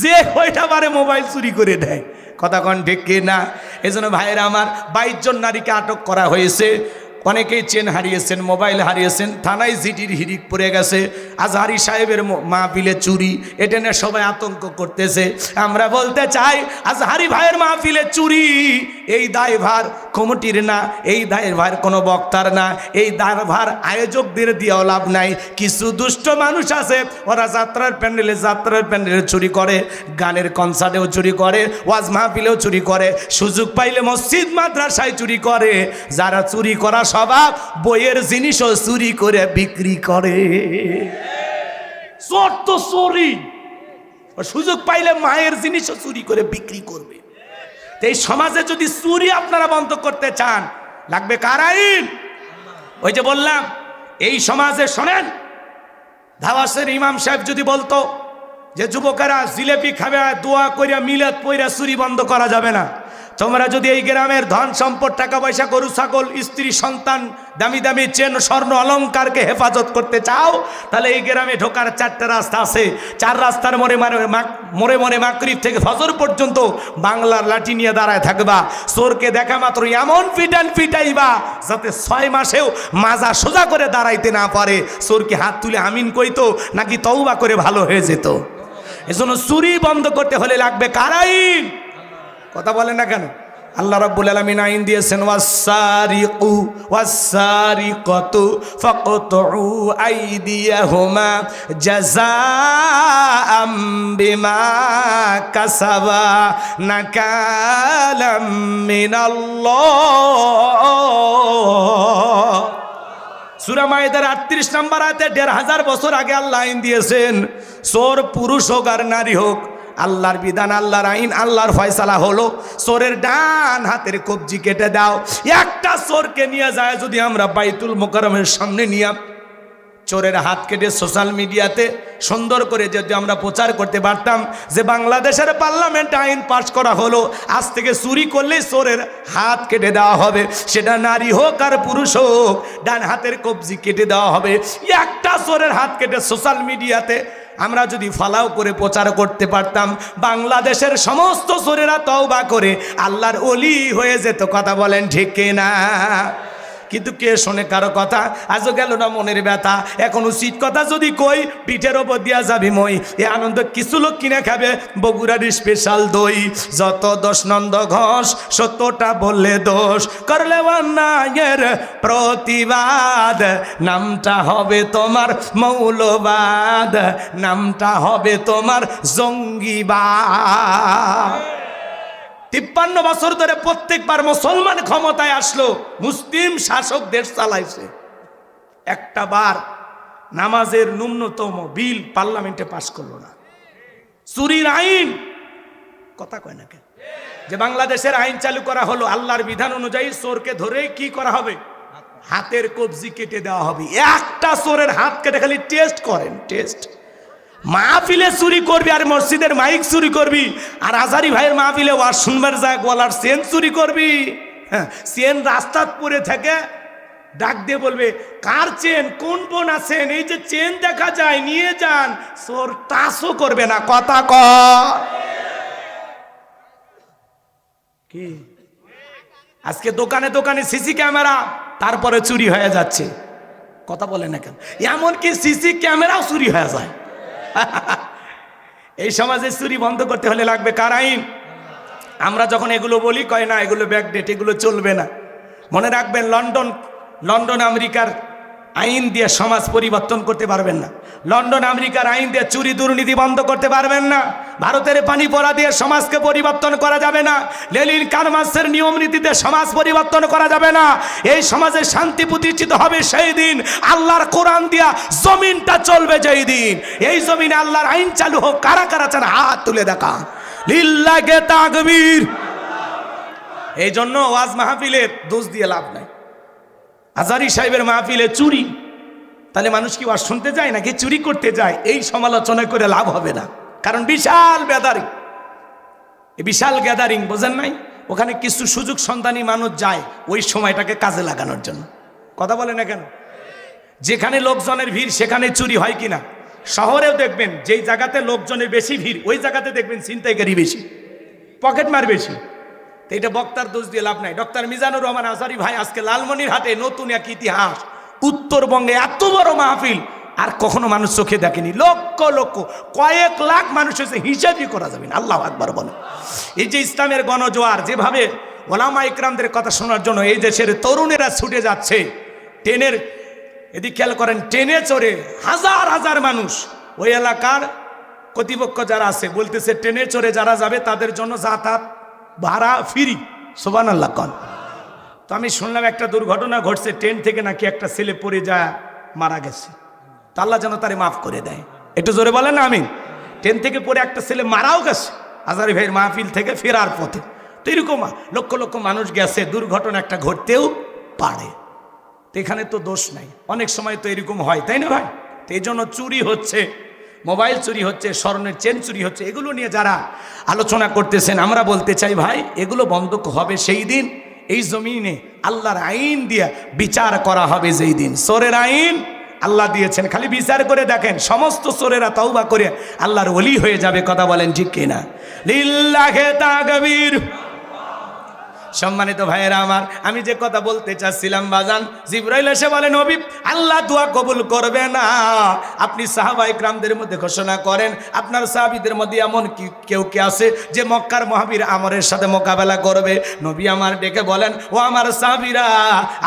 যে কয়টা বারে মোবাইল চুরি করে দেয়। কথা কন ঠিক কি না? এই জন্য ভাইয়েরা আমার 22 জন নারীকে আটক করা হয়েছে। অনেকেই চেন হারিয়েছেন, মোবাইল হারিয়েছেন, থানায় জিডির হিরিক পড়ে গেছে। আজহারি সাহেবের মাহফিলে চুরি, এটা নিয়ে সবাই আতঙ্ক করতেছে। আমরা বলতে চাই আজহারি ভাইয়ের মাহফিলে চুরি এই দায়ভার কমিটির না, এই দায়ভার কোনো বক্তার না, এই দায়ভার আয়োজকদের দিয়েও লাভ নাই। কিছু দুষ্ট মানুষ আছে ওরা যাত্রার প্যান্ডেলে চুরি করে, গানের কনসার্টেও চুরি করে, ওয়াজ মাহফিলেও চুরি করে, সুযোগ পাইলে মসজিদ মাদ্রাসায় চুরি করে। যারা চুরি করা স্বভাব, বইয়ের জিনিসও চুরি করে বিক্রি করে। চোর তো চোরই, সুযোগ পাইলে মায়ের জিনিসও চুরি করে বিক্রি করবে। এই সমাজে যদি চুরি আপনারা বন্ধ করতে চান, লাগবে কার আইন? ওই যে বললাম, এই সমাজে শোনেন, ধাওয়াসের ইমাম সাহেব যদি বলতো যে যুবকেরা জিলেপি খাবে, দোয়া কইরা মিলাদ পইরা চুরি বন্ধ করা যাবে না। তোমরা যদি এই গ্রামের ধন সম্পদ, টাকা পয়সা, গরু ছাগল, স্ত্রী সন্তান, দামি দামি চেন, স্বর্ণ অলংকারকে হেফাজত করতে চাও, তাহলে এই গ্রামে ঢোকার 4টা রাস্তা আছে। 4 রাস্তার মোড়ে মাগরিব থেকে ফজর পর্যন্ত বাংলার লাঠি নিয়ে দাঁড়ায় থাকবা। চোরকে দেখা মাত্র এমন পিটাইবা যাতে 6 মাসেও মাজা সোজা করে দাঁড়াইতে না পারে। চোরকে হাত তুলে আমিন কইতো নাকি তওবা করে ভালো হয়ে যেত। এজন্য চুরি বন্ধ করতে হলে লাগবে কার আইন? কথা বলেন না কেন? আল্লাহ রাব্বুল আলামিন আইন দিয়েছেন, ওয়াস-সারিকু ওয়াস-সারিকাতু ফাকতুউ আইদিয়াহুমা জাযাআম বিমা কাসাবা নাকালাম মিনাল্লাহ। সূরা মায়েদার 38 নম্বর আয়াতে 1500 বছর আগে আল্লাহ আইন দিয়েছেন, চোর পুরুষ হোক আর নারী হোক, আল্লাহর বিধান, আল্লাহর আইন, আল্লাহর ফয়সালা হলো চোরের ডান হাতের কবজি কেটে দাও। একটা চোরকে নিয়ে যায় যদি আমরা বাইতুল মোকাররমের সামনে নিয়ে চোরের হাত কেটে সোশ্যাল মিডিয়াতে সুন্দর করে যদি আমরা প্রচার করতে পারতাম যে বাংলাদেশের পার্লামেন্টে আইন পাস করা হলো, আজ থেকে চুরি করলে চোরের হাত কেটে দেওয়া হবে, সেটা নারী হোক আর পুরুষ হোক, ডান হাতের কবজি কেটে দেওয়া হবে। একটা চোরের হাত কেটে সোশ্যাল মিডিয়াতে আমরা যদি ফলাও করে প্রচার করতে পারতাম, বাংলাদেশের সমস্ত চোরেরা তওবা করে আল্লাহর ওলি হয়ে যেত। কথা বলেন ঠিক কিনা? কিন্তু কে শোনে কারো কথা? আজও গেল না মনের ব্যথা। এখন উচিত কথা যদি কই, পিঠের ওপর দিয়া যাবি মই। এ আনন্দ কিছু লোক কিনে খাবে বগুড়ার স্পেশাল দই। যত দোষ নন্দ ঘোষ, সত্যটা বললে দোষ, করলে অন্যায়ের প্রতিবাদ, নামটা হবে তোমার মৌলবাদ, নামটা হবে তোমার জঙ্গিবাদ। 53 বছর ধরে প্রত্যেকবার মুসলমান ক্ষমতায় আসলো, মুসলিম শাসক দেশ চালাইছে, একটা বার নামাজের ন্যূনতম বিল পার্লামেন্টে পাস করলো না। চুরির আইন, কথা কয় না কেন? যে বাংলাদেশের আইন চালু করা হলো, আল্লাহর বিধান অনুযায়ী চোরকে ধরে কি করা হবে? হাতের কবজি কেটে দেওয়া হবে। একটা চোরের হাত কেটে খালি টেস্ট করেন, টেস্ট। মাহফিলে চুরি করবি আর মসজিদের মাইক চুরি করবি, আর আজারি ভাইয়ের মাহফিলে ওয়াজ শুনবার যায় গলার চেন চুরি করবি। হ্যাঁ, চেন রাস্তাত পরে থাকে, ডাক দিয়ে বলবে কার চেন, কোন বোন আছেন, এই যে চেন দেখা যায় নিয়ে যান। চোর টাচও করবে না। কথা কয় কি? আজকে দোকানে দোকানে সিসি ক্যামেরা, তারপরে চুরি হয়ে যাচ্ছে। কথা বলে না কেন? এমনকি সিসি ক্যামেরাও চুরি হয়ে যায়। এই সমাজে চুরি বন্ধ করতে হলে লাগবে কার আইন? আমরা যখন এগুলো বলি কয় না এগুলো ব্যাকডেট, এগুলো চলবে না। মনে রাখবেন, লন্ডন আমেরিকার আইন দিয়ে সমাজ পরিবর্তন করতে পারবেন না। লন্ডন আমেরিকার আইন দিয়ে চুরি দুর্নীতি বন্ধ করতে পারবেন না। ভারতের পানি পড়া দিয়ে সমাজকে পরিবর্তন করা যাবে না। লেনিন কারমার্ক্সের নিয়ম নীতিতে সমাজ পরিবর্তন করা যাবে না। এই সমাজে শান্তি প্রতিষ্ঠিত হবে সেই দিন আল্লাহর কোরআন দিয়া জমিনটা চলবে যেই দিন। এই জমিনে আল্লাহর আইন চালু হোক। কারা কারা চান হাত তুলে দেখান। লিল্লাহে তাকবীর। এই জন্য ওয়াজ মাহফিলের দোষ দিয়ে লাভ নাই। আজারি সাহেবের মাহফিলে চুরি, তাহলে মানুষ কি ওয়াজ শুনতে যায় নাকি চুরি করতে যায়? এই সমালোচনা করে লাভ হবে না, কারণ বিশাল গ্যাদারিং, বিশাল গ্যাদারিং বোঝেন নাই? ওখানে কিছু সুযোগ সন্ধানী মানুষ যায় ওই সময়টাকে কাজে লাগানোর জন্য। কথা বলে না কেন? যেখানে লোকজনের ভিড় সেখানে চুরি হয় কিনা? শহরেও দেখবেন যেই জায়গাতে লোকজনের বেশি ভিড় ওই জায়গাতে দেখবেন ছিনতাইকারী বেশি, পকেটমার বেশি। তো এটা বক্তার দোষ দিয়ে লাভ নাই। ডক্টর মিজানুর রহমান আজহারী ভাই আজকে লালমনিরহাটে নতুন এক ইতিহাস। উত্তরবঙ্গে এত বড় মাহফিল আর কখনো মানুষ চোখে দেখেনি। লক্ষ লক্ষ কয়েক লাখ মানুষ এসে হিসাবই করা যাবে না। আল্লাহু আকবার বলে। এই যে ইসলামের গণজোয়ার, যেভাবে ওলামা ইকরামদের কথা শোনার জন্য এই দেশের তরুণেরা ছুটে যাচ্ছে, ট্রেনের এদিক খেয়াল করেন, ট্রেনে চড়ে হাজার হাজার মানুষ। ওই এলাকার কর্তৃপক্ষ যারা আছে বলতেছে ট্রেনে চড়ে যারা যাবে তাদের জন্য যাতায়াত ভাড়া ফ্রি। সুবহানাল্লাহ কোন। তো আমি শুনলাম একটা দুর্ঘটনা ঘটছে, ট্রেন থেকে নাকি একটা ছেলে পড়ে যায় মারা গেছে। তো আল্লাহ যেন তারে মাফ করে দেয়। একটু জোরে বলেন না আমিন। ট্রেন থেকে পড়ে একটা ছেলে মারাও গেছে আজহারী ভাইয়ের মাহফিল থেকে ফেরার পথে। তো এরকম লক্ষ লক্ষ মানুষ গেছে, দুর্ঘটনা একটা ঘটতেও পারে। তো এখানে তো দোষ নাই। অনেক সময় তো এরকম হয়, তাই না ভাই? তো এই জন্য চুরি হচ্ছে, মোবাইল চুরি হচ্ছে, স্বর্ণের চেন চুরি হচ্ছে, এগুলো নিয়ে যারা আলোচনা করতেছেন আমরা বলতে চাই ভাই এগুলো বন্ধ হবে সেই দিন এই জমিনে আল্লাহর আইন দিয়ে বিচার করা হবে যেই দিন। চোরের আইন আল্লাহ দিয়েছেন, খালি বিচার করে দেখেন সমস্ত চোরেরা তওবা করে আল্লাহর ওলি হয়ে যাবে। কথা বলেন ঠিক কিনা? লিল্লাহে তাকবীর। সম্মানিত ভাইয়েরা আমার, আমি যে কথা বলতে চাচ্ছিলাম বাজান, জিবরাইল এসে বলে নবী আল্লাহ দোয়া কবুল করবে না। আপনি সাহাবা ইকরামদের মধ্যে ঘোষণা করেন আপনার সাহাবীদের মধ্যে এমন কি কেউ কে আছে যে মক্কার মহাবীর আমরের সাথে মোকাবেলা করবে? নবী আমার ডেকে বলেন ও আমার সাহাবীরা,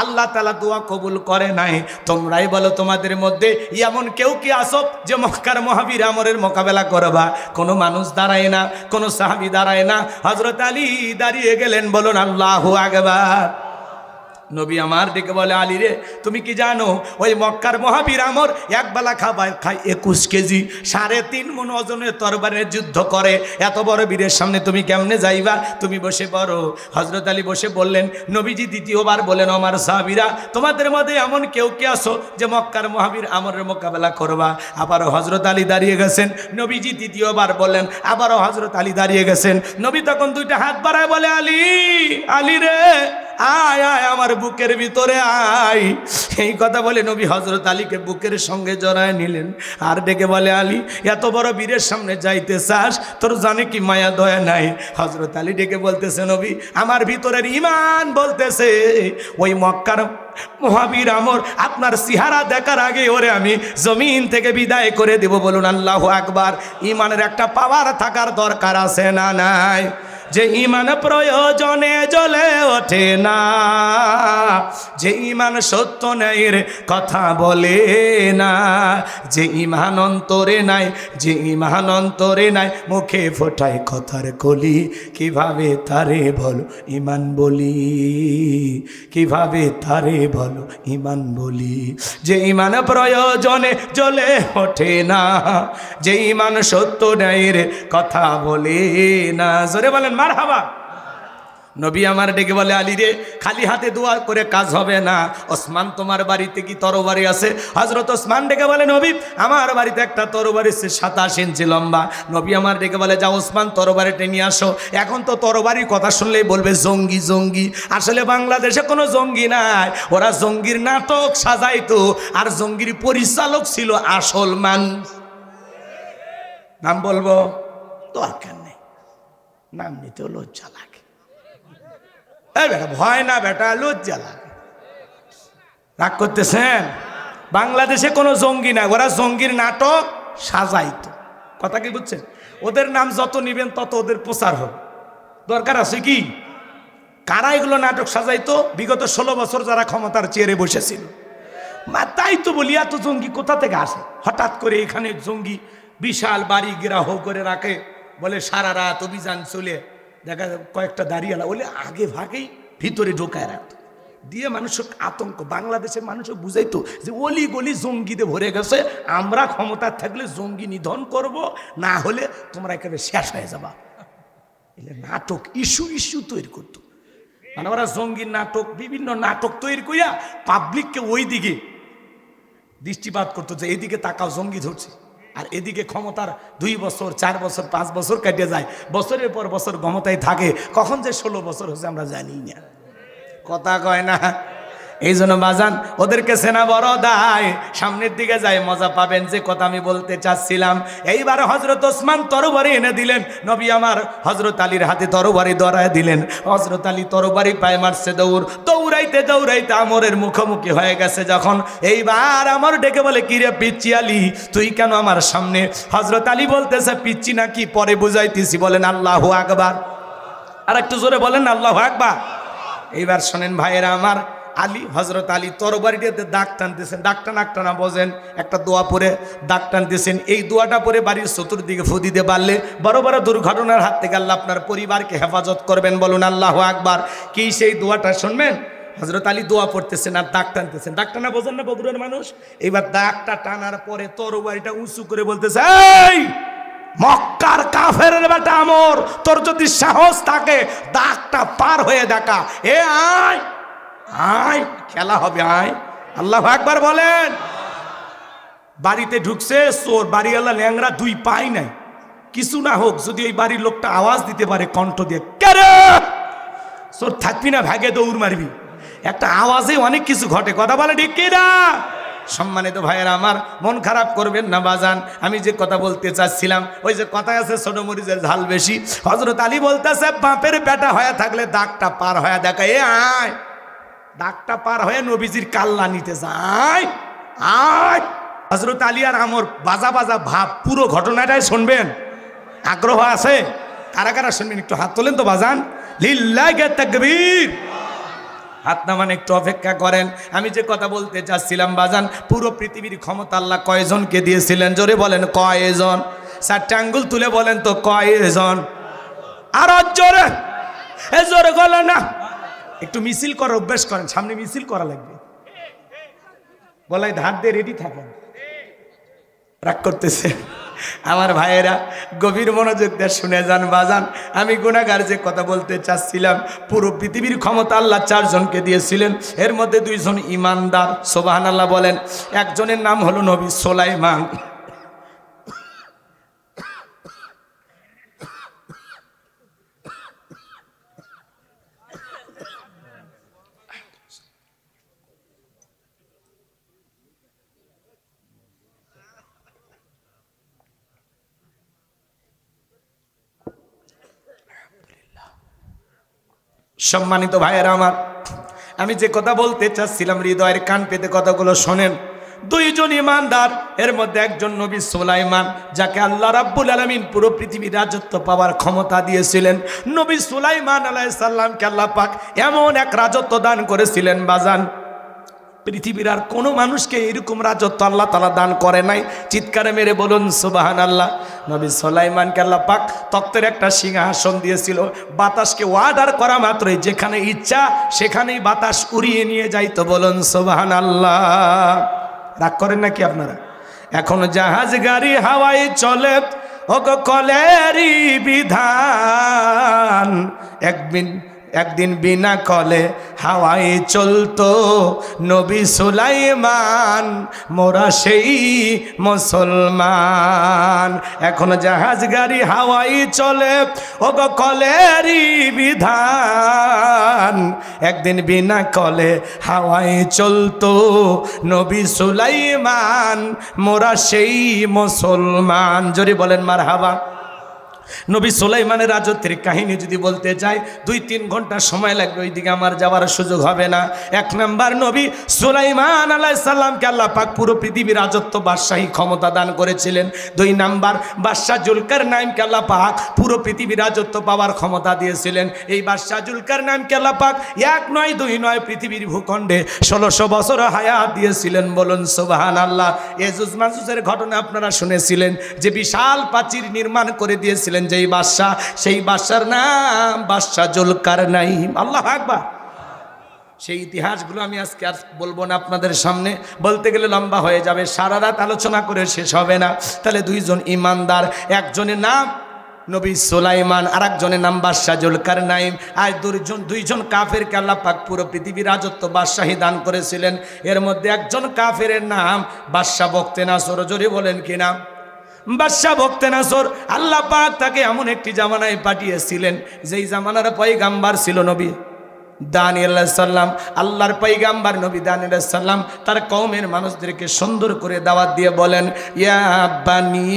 আল্লাহ তাআলা দোয়া কবুল করে নাই, তোমরাই বলো তোমাদের মধ্যে এমন কেউ কি আসো যে মক্কার মহাবীর আমরের মোকাবেলা করবা? কোনো মানুষ দাঁড়ায় না, কোনো সাহাবী দাঁড়ায় না। হযরত আলী দাঁড়িয়ে গেলেন, বলুন আল্লাহু আকবার। নবী আমার ডেকে বলে আলী রে, তুমি কি জানো ওই মক্কার মহাবীর আমর একবেলা খাবার খায় 21 কেজি 3.5 মণ ওজনের তরবারির যুদ্ধ করে। এত বড় বীরের সামনে তুমি কেমনে যাইবা? তুমি বসে পড়ো। হযরত আলী বসে বললেন। নবীজি দ্বিতীয়বার বলেন আমার সাহাবীরা, তোমাদের মধ্যে এমন কেউ কে আসো যে মক্কার মহাবীর আমরের মোকাবেলা করবা? আবারও হযরত আলী দাঁড়িয়ে গেছেন। নবীজি তৃতীয়বার বললেন, আবারও হযরত আলী দাঁড়িয়ে গেছেন। নবী তখন দুইটা হাত বাড়ায় বলে আলী, আলী রে আয় আয় আমার বুকের ভিতরে আয়। এই কথা বলে নবী হযরত আলীকে বুকের সঙ্গে জড়ায় নিলেন আর ডেকে বলে আলী, এত বড় বীরের সামনে যাইতে চাস? তোর জানে কি মায়া দয়া নাই? হযরত আলী ডেকে বলতেছে নবী আমার ভিতরের ঈমান বলতেছে ওই মক্কার মহাবীর আমর আপনার চেহারা দেখার আগে ওরে আমি জমিন থেকে বিদায় করে দেব। বলুন আল্লাহু আকবার। ঈমানের একটা পাওয়ার থাকার দরকার আছে না নাই? যে ঈমান প্রয়োজনে জ্বলে ওঠে না, যে ঈমান সত্য ন্যায়ের কথা বলে না, যে ঈমান অন্তরে নাই, যে ঈমান অন্তরে নাই মুখে ফোটায় কথার কলি, কিভাবে তারে বলো ঈমান বলি, কিভাবে তারে বলো ঈমান বলি। যে ঈমান প্রয়োজনে জ্বলে ওঠে না, যে ঈমান সত্য ন্যায়ের কথা বলে না। জোরে বলেন মারহাবা। নবী আমার ডেকে বলে আলী রে, খালি হাতে দোয়া করে কাজ হবে না। ওসমান তোমার বাড়িতে কি তরবারি আছে? হযরত ওসমান ডেকে বলে নবী আমার বাড়িতে একটা তরবারি আছে 27 ইঞ্চি লম্বা। নবী আমার ডেকে বলে যাও ওসমান তরবারিটা নিয়ে আসো। এখন তো তরবারির কথা শুনলেই বলবে জঙ্গি জঙ্গি। আসলে বাংলাদেশে কোনো জঙ্গি নাই, ওরা জঙ্গির নাটক সাজাইতো আর জঙ্গির পরিচালক ছিল আসল মানুষ। নাম বলবো? দরকার নেই, নাম নিতে লজ্জা লাগে। বেটা ভয় না বেটা, লজ্জা লাগে। রাগ করতেছেন? বাংলাদেশে কোনো জঙ্গি না, ওরা জঙ্গির নাটক সাজাইতো। কথা কি বুঝছেন? ওদের নাম যত নিবেন তত ওদের প্রচার হবে। দরকার আছে কি? কারা এগুলো নাটক সাজাইতো? বিগত 16 বছর যারা ক্ষমতার চেয়ারে বসেছিল তাই তো বলি এত জঙ্গি কোথা থেকে আসে? হঠাৎ করে এখানে জঙ্গি বিশাল বাড়ি গেরাহ করে রাখে, বলে সারা রাত অভিযান চলে, দেখা যায় কয়েকটা দাঁড়িয়েলা বলে আগে ভাগেই ভিতরে ঢোকায় রাখত, দিয়ে মানুষের আতঙ্ক। বাংলাদেশের মানুষও বুঝাইতো যে অলি গলি জঙ্গিতে ভরে গেছে, আমরা ক্ষমতা থাকলে জঙ্গি নিধন করব, না হলে তোমরা একেবারে শেষ হয়ে যাবা। এলে নাটক ইস্যু তৈরি করতো, মানে ওরা জঙ্গির নাটক, বিভিন্ন নাটক তৈরি করিয়া পাবলিককে ওই দিকে দৃষ্টিপাত করতো যে এদিকে তাকাও জঙ্গি ধরছে, আর এদিকে ক্ষমতার 2 বছর 4 বছর 5 বছর কাটিয়ে যায়, বছরের পর বছর ক্ষমতায় থাকে, কখন যে 16 বছর হচ্ছে আমরা জানি না, কথা কয় না। এই জন্য বাজান ওদেরকে সেনা বড় দায়, সামনের দিকে যায় মজা পাবেন। যে কথা আমি বলতে চাচ্ছিলাম, এইবার হযরত ওসমান তরবারি এনে দিলেন, নবী আমার হযরত আলীর হাতে তরবারি ধরায় দিলেন। হযরত আলী তরবারি পায় মারছে দৌড়াইতে দৌড়াইতে আমরের মুখোমুখি হয়ে গেছে যখন, এইবার আমর ডেকে বলে, কিরে পিচ্চি আলী, তুই কেন আমার সামনে? হযরত আলী বলতেছে, পিচ্চি নাকি পরে বুঝাইতেছি, বলেন আল্লাহু আকবার। আর একটু জোরে বলেন আল্লাহু আকবার। এইবার শোনেন ভাইয়েরা আমার, আলী হযরত আলী তরবারিটাতে দাগ টানতেছেন, দাগ টানা বোঝেন, একটা দোয়া পরে দাগ টানতেছেন। এই দোয়াটা পরে বাড়ির চতুর্দিকে ফু দিতে পারলে বড় বড় দুর্ঘটনার হাত থেকে আল্লাহ আপনার পরিবারকে হেফাজত করবেন, বলুন আল্লাহু আকবার। কি সেই দোয়াটা শুনবেন? হযরত আলী দোয়া পড়তেছেন আর দাগ টানতেছেন, দাগ টানা বোঝেন না বগুড়ার মানুষ? এইবার দাগটা টানার পরে তরবারিটা উঁচু করে বলতেছে, এই মক্কার কাফেরের বেটা আমর, তোর যদি সাহস থাকে দাগটা পার হয়ে দেখা, এ আয় আয়, খেলা হবে, আয়। আল্লাহু আকবার বলেন। বাড়িতে ঢুকছে চোর, বাড়িওয়ালা ল্যাংরা, 2 পাই নাই, কিছু না হোক যদি ওই বাড়ির লোকটা আওয়াজ দিতে পারে কণ্ঠ দিয়ে, কেরে চোর, থাকবি না, ভাগে দৌড় মারবি। একটা আওয়াজে অনেক কিছু ঘটে, কথা বলে ঠিক কিনা? সম্মানিত ভাইয়েরা আমার, মন খারাপ করবেন না বাজান, আমি যে কথা বলতে চাচ্ছিলাম, ওই যে কথায় আছে ছোট মরিচের ঝাল বেশি। হযরত আলী বলতেছে, বাপের বেটা হয়ে থাকলে দাগটা পার হয়ে দেখা, এ আয়, দাগটা পার হয়ে নবীজির কাল্লা নিতে যায়, আয়। হযরত আলী আর আমর বাজা বাজা ভাব, পুরো ঘটনাটাই শুনবেন, আগ্রহ আছে? কারা কারা শুনবেন একটু হাত তোলেন তো বাজান, লিল্লাহি তাকবীর। হাত নামান, একটু অপেক্ষা করেন। আমি যে কথা বলতে চাচ্ছিলাম বাজান, পুরো পৃথিবীর ক্ষমতা আল্লাহ কয়জনকে দিয়েছিলেন? জোরে বলেন কয়জন? 4টে আঙ্গুল তুলে বলেন তো কয়জন? আর জোরে, এ জোরে বলে না, একটু মিছিল করার অভ্যাস করেন, সামনে মিছিল করা লাগবে, বলাই ধার দিয়ে রেডি থাকেন। রাগ করতেছে আমার ভাইয়েরা, গভীর মনোযোগ দিয়ে শুনে যান বাজান। আমি গুনাহগার যে কথা বলতে চাচ্ছিলাম, পুরো পৃথিবীর ক্ষমতা আল্লাহ 4 জনকে দিয়েছিলেন, এর মধ্যে 2 জন ইমানদার, সুবহানাল্লাহ বলেন। একজনের নাম হলো নবী সুলাইমান, সম্মানিত ভাইয়েরা আমার, আমি যে কথা বলতে চাচ্ছিলাম, হৃদয়ের কান পেতে কথাগুলো শোনেন। 2 জন ইমানদার, এর মধ্যে একজন নবী সুলাইমান, যাকে আল্লাহ রাব্বুল আলামিন পুরো পৃথিবীর রাজত্ব পাওয়ার ক্ষমতা দিয়েছিলেন। নবী সুলাইমান আলাইহিস সালামকে আল্লাহ পাক এমন এক রাজত্ব দান করেছিলেন বাজান, পৃথিবীর আর কোনো মানুষকে এরকম রাজত্ব আল্লাহ তাআলা দান করে নাই। চিৎকারে মেরে বলুন সুবহানাল্লাহ। নবী সুলাইমানকে আল্লাহ পাক তক্তের একটা সিংহাসন দিয়েছিল, বাতাসকে অর্ডার করা মাত্রই যেখানে ইচ্ছা সেখানেই বাতাস উড়িয়ে নিয়ে যাইতো, বলুন সুবহানাল্লাহ। রাগ করেন নাকি আপনারা? এখন জাহাজ গাড়ি হাওয়ায় চলে, ওগো কলেরই বিধান, একদিন বিনা কলে হাওয়ায় চলতো নবী সুলাইমান, মোরা সেই মুসলমান। এখন জাহাজ গাড়ি হাওয়ায় চলে, ওগো কলেরই বিধান, একদিন বিনা কলে হাওয়ায় চলতো নবী সুলাইমান, মোরা সেই মুসলমান। জোরে বলেন মারহাবা। নবী সুলাইমানের রাজত্বের কাহিনী যদি বলতে চাই 2-3 ঘন্টা সময় লাগবে, ওইদিকে আমার যাওয়ার সুযোগ হবে না। 1 নাম্বার, নবী সুলাইমান আলাইহিস সালামকে আল্লাহ পাক পুরো পৃথিবীর রাজত্ব বাদশাহী ক্ষমতা দান করেছিলেন। 2 নাম্বার, বাদশাহ জুলকারনাইনকে আল্লাহ পাক পুরো পৃথিবীর রাজত্ব পাওয়ার ক্ষমতা দিয়েছিলেন। এই বাদশাহ জুলকারনাইনকে আল্লাহ পাক 1 নয় 2 নয় পৃথিবীর ভূখণ্ডে 1600 বছর হায়াত দিয়েছিলেন। বলুন সুবহানাল্লাহ। ইয়াজুজ মাজুজের ঘটনা আপনারা শুনেছিলেন যে বিশাল প্রাচীর নির্মাণ করে দিয়েছিলেন যেই বাদশাহ, সেই বাদশার নাম বাদশাহ জুলকারনাইন। আল্লাহু আকবার। সেই ইতিহাসগুলো আমি আজকে আর বলবো না আপনাদের সামনে, বলতে গেলে লম্বা হয়ে যাবে, সারা রাত আলোচনা করে শেষ হবে না। তাহলে 2 জন ইমানদার, একজনের নাম নবী সুলাইমান আর একজনের নাম বাদশাহ জুলকারনাইন। আর 2 জন কাফেরকে আল্লাহ পাক পুরো পৃথিবীর রাজত্ব বাদশাহী দান করেছিলেন। এর মধ্যে একজন কাফেরের নাম বাদশাহ বখতেনাসর। জোরে বলেন কি নাম? বাদশাহ বখতেনাসর। আল্লাহ পাক তাকে এমন একটি জামানায় পাঠিয়েছিলেন যেই জামানার পয়গাম্বার ছিল নবী দানিয়েল আলাইহিস সালাম। আল্লাহর পয়গাম্বার নবী দানিয়েল আলাইহিস সালাম তার কওমের মানুষদেরকে সুন্দর করে দাওয়াত দিয়ে বলেন, ইয়া বানি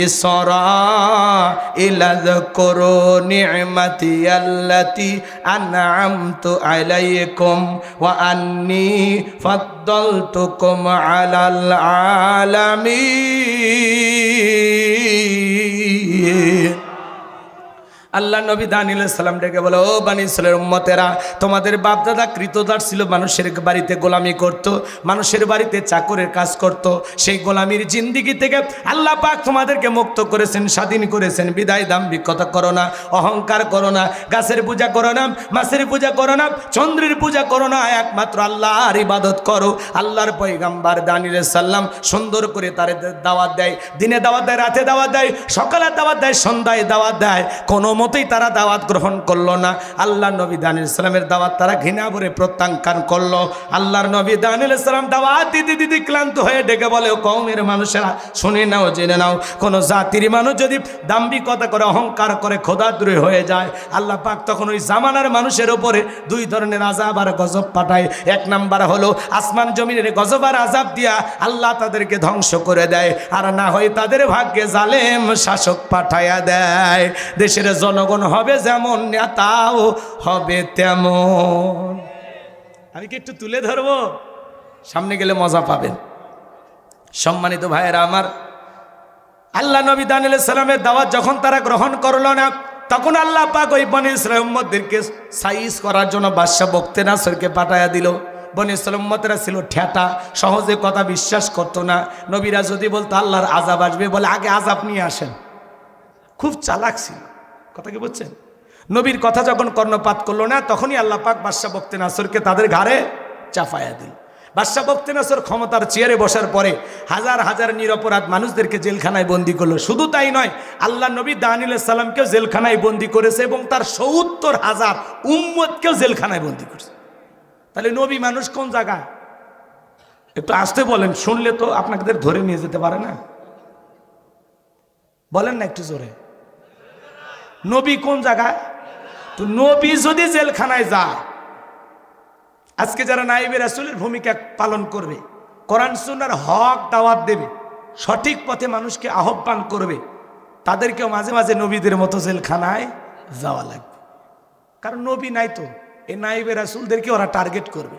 ইসরাঈল যাকুরু নি'মাতি আল্লাতী আন'আমতু আলাইকুম ওয়া আন্নী ফাদ্দালতুকুম আলাল আলামিন। আল্লাহ নবী দানিয়েল আলাইহিস সালাম ডেকে বলে, ও বনি ইসরাঈলের উম্মতেরা, তোমাদের বাপদাদা কৃতদাস ছিল, মানুষের বাড়িতে গোলামি করত, মানুষের বাড়িতে চাকরের কাজ করত। সেই গোলামির জিন্দিগি থেকে আল্লাহ পাক তোমাদেরকে মুক্ত করেছেন, স্বাধীন করেছেন। বিদায় দাম্ভিকতা করো না, অহংকার করো না, গাছের পূজা করো না, মাছের পূজা করো না, চন্দ্রের পূজা করো না, একমাত্র আল্লাহর ইবাদত করো। আল্লাহর পয়গাম্বার দানিয়েল আলাইহিস সালাম সুন্দর করে তার দাওয়াত দেয়, দিনে দাওয়াত দেয়, রাতে দাওয়াত দেয়, সকালে দাওয়াত দেয়, সন্ধ্যায় দাওয়াত দেয়। কোনো মতেই তারা দাওয়াত গ্রহণ করলো না। আল্লাহ নবী দানিয়েল আলাইহিস সালামের দাওয়াত তারা ঘৃণা ভরে প্রত্যাখ্যান করলো। আল্লাহর নবী দানিয়েল আলাইহিস সালাম দাওয়াত দিতে দিতে ক্লান্ত হয়ে ডেকে বলে, কওমের মানুষেরা শুনে নাও, জেনে নাও, কোন জাতির মানুষ যদি দাম্ভিকতা করে, অহংকার করে, খোদাদ্রোহী হয়ে যায়, আল্লাহ পাক তখন ওই জামানার মানুষের উপরে 2 ধরনের আযাব আর গজব পাঠায়। 1 নাম্বার হলো আসমান জমিনের গজব আর আযাব দিয়া আল্লাহ তাদেরকে ধ্বংস করে দেয়, আর না হয় তাদের ভাগ্যে জালেম শাসক পাঠায়া দেয়। দেশের জনগণ হবে যেমন, নেতাও হবে তেমন। আমি কি একটু তুলে ধরবো? সামনে গেলে মজা পাবেন। সম্মানিত ভাইয়েরা আমার, আল্লাহ নবী দানিয়েল আলাইহিস সালামের দাওয়াত যখন তারা গ্রহণ করলো না, তখন আল্লাহ পাক ওই বনি ইসরাঈল উম্মতদেরকে সাইজ করার জন্য বাদশাহ বখতেনাসরকে পাঠায়া দিল। বনি ইসরাঈল উম্মতেরা ছিল ঠেটা, সহজে কথা বিশ্বাস করতো না। নবীরা যদি বলতো আল্লাহর আযাব আসবে, বলে আগে আযাব নিয়ে আসেন। খুব চালাক ছিল, কথা কি বুঝছেন? নবীর কথা যখন কর্ণপাত করলো না, তখনই আল্লাহ পাক বাদশাহ বখতেনাসরকে তাদের ঘাড়ে চাপায়া দিল। বাদশাহ বখতেনাসর ক্ষমতার চেয়ারে বসার পরে হাজার হাজার নিরপরাধ মানুষদেরকে জেলখানায় বন্দি করলো। শুধু তাই নয়, আল্লাহ নবী দানিয়েল আলাইহিস সালামকেও জেলখানায় বন্দি করেছে এবং তার ৭০,০০০ উম্মতকেও জেলখানায় বন্দি করেছে। তাহলে নবী মানুষ কোন জায়গায়? একটু আসতে বলেন, শুনলে তো আপনাদের ধরে নিয়ে যেতে পারে না। বলেন না একটু জোরে, নবী কোন জায়গায়? তো নবী যদি জেলখানায় যায়, আজকে যারা নায়েবে রাসূলের ভূমিকা পালন করবে, কোরআন সুন্নাহর হক দাওয়াত দেবে, সঠিক পথে মানুষকে আহ্বান করবে, তাদেরকেও মাঝে মাঝে নবীদের মতো জেলখানায় যাওয়া লাগবে। কারণ নবী নাই তো, এই নায়েবে রাসূলদেরকে ওরা টার্গেট করবে।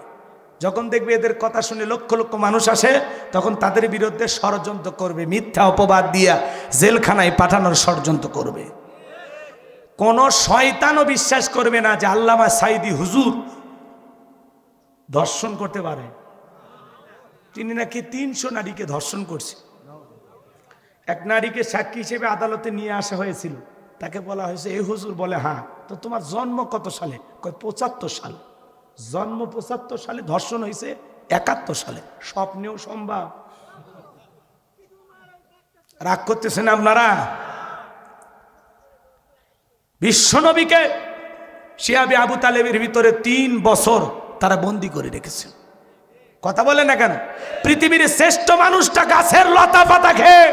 যখন দেখবে এদের কথা শুনে লক্ষ লক্ষ মানুষ আসে, তখন তাদের বিরুদ্ধে ষড়যন্ত্র করবে, মিথ্যা অপবাদ দিয়া জেলখানায় পাঠানোর ষড়যন্ত্র করবে। কোন শয়তানও বিশ্বাস করবে না যে আল্লামা সাঈদী হুজুর ধর্ষণ করতে পারে। তিনি নাকি 300 নারীকে ধর্ষণ করছে। এক নারীকে সাক্ষী হিসেবে আদালতে নিয়ে আসা হয়েছিল। তাকে বলা হয়েছে, এই হুজুর বলে, হ্যাঁ, তো তোমার জন্ম কত সালে? কয় 75 সাল। জন্ম 75 সালে, ধর্ষণ হয়েছে 71 সালে। স্বপ্নেও সম্ভব। রাগ করতেছেন আপনারা? বিশ্বনবীকে শিহাবে আবু তালেবের ভিতরে 3 বছর তারা বন্দী করে রেখেছে। কথা বলে না কেন? পৃথিবীর শ্রেষ্ঠ মানুষটা গাছের লতা পাতা খেয়ে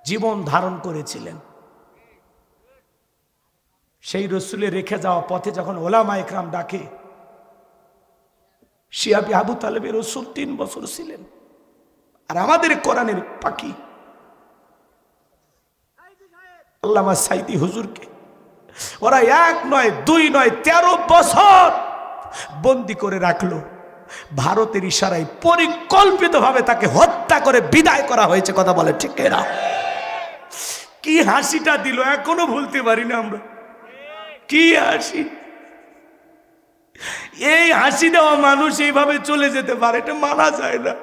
জীবন ধারণ করেছিলেন। সেই রসুলের রেখে যাওয়া পথে যখন ওলামা ইকরাম ডাকে, শিহাবে আবু তালেবের রসুল 3 বছর ছিলেন। আর আমাদের কোরআনের পাখি আল্লামা সাইদি হুজুরকে ওরা 1 নয় 2 নয় 13 বছর বন্দি করে রাখলো। ভারতের ইশারায় পরিকল্পিতভাবে তাকে হত্যা করে বিদায় করা হয়েছে। কথা বলে ঠিক না? কি হাসিটা দিল এখনো ভুলতে পারি না আমরা। কি হাসি! এই হাসি দেওয়া মানুষ এইভাবে চলে যেতে পারে, এটা মানা যায় না।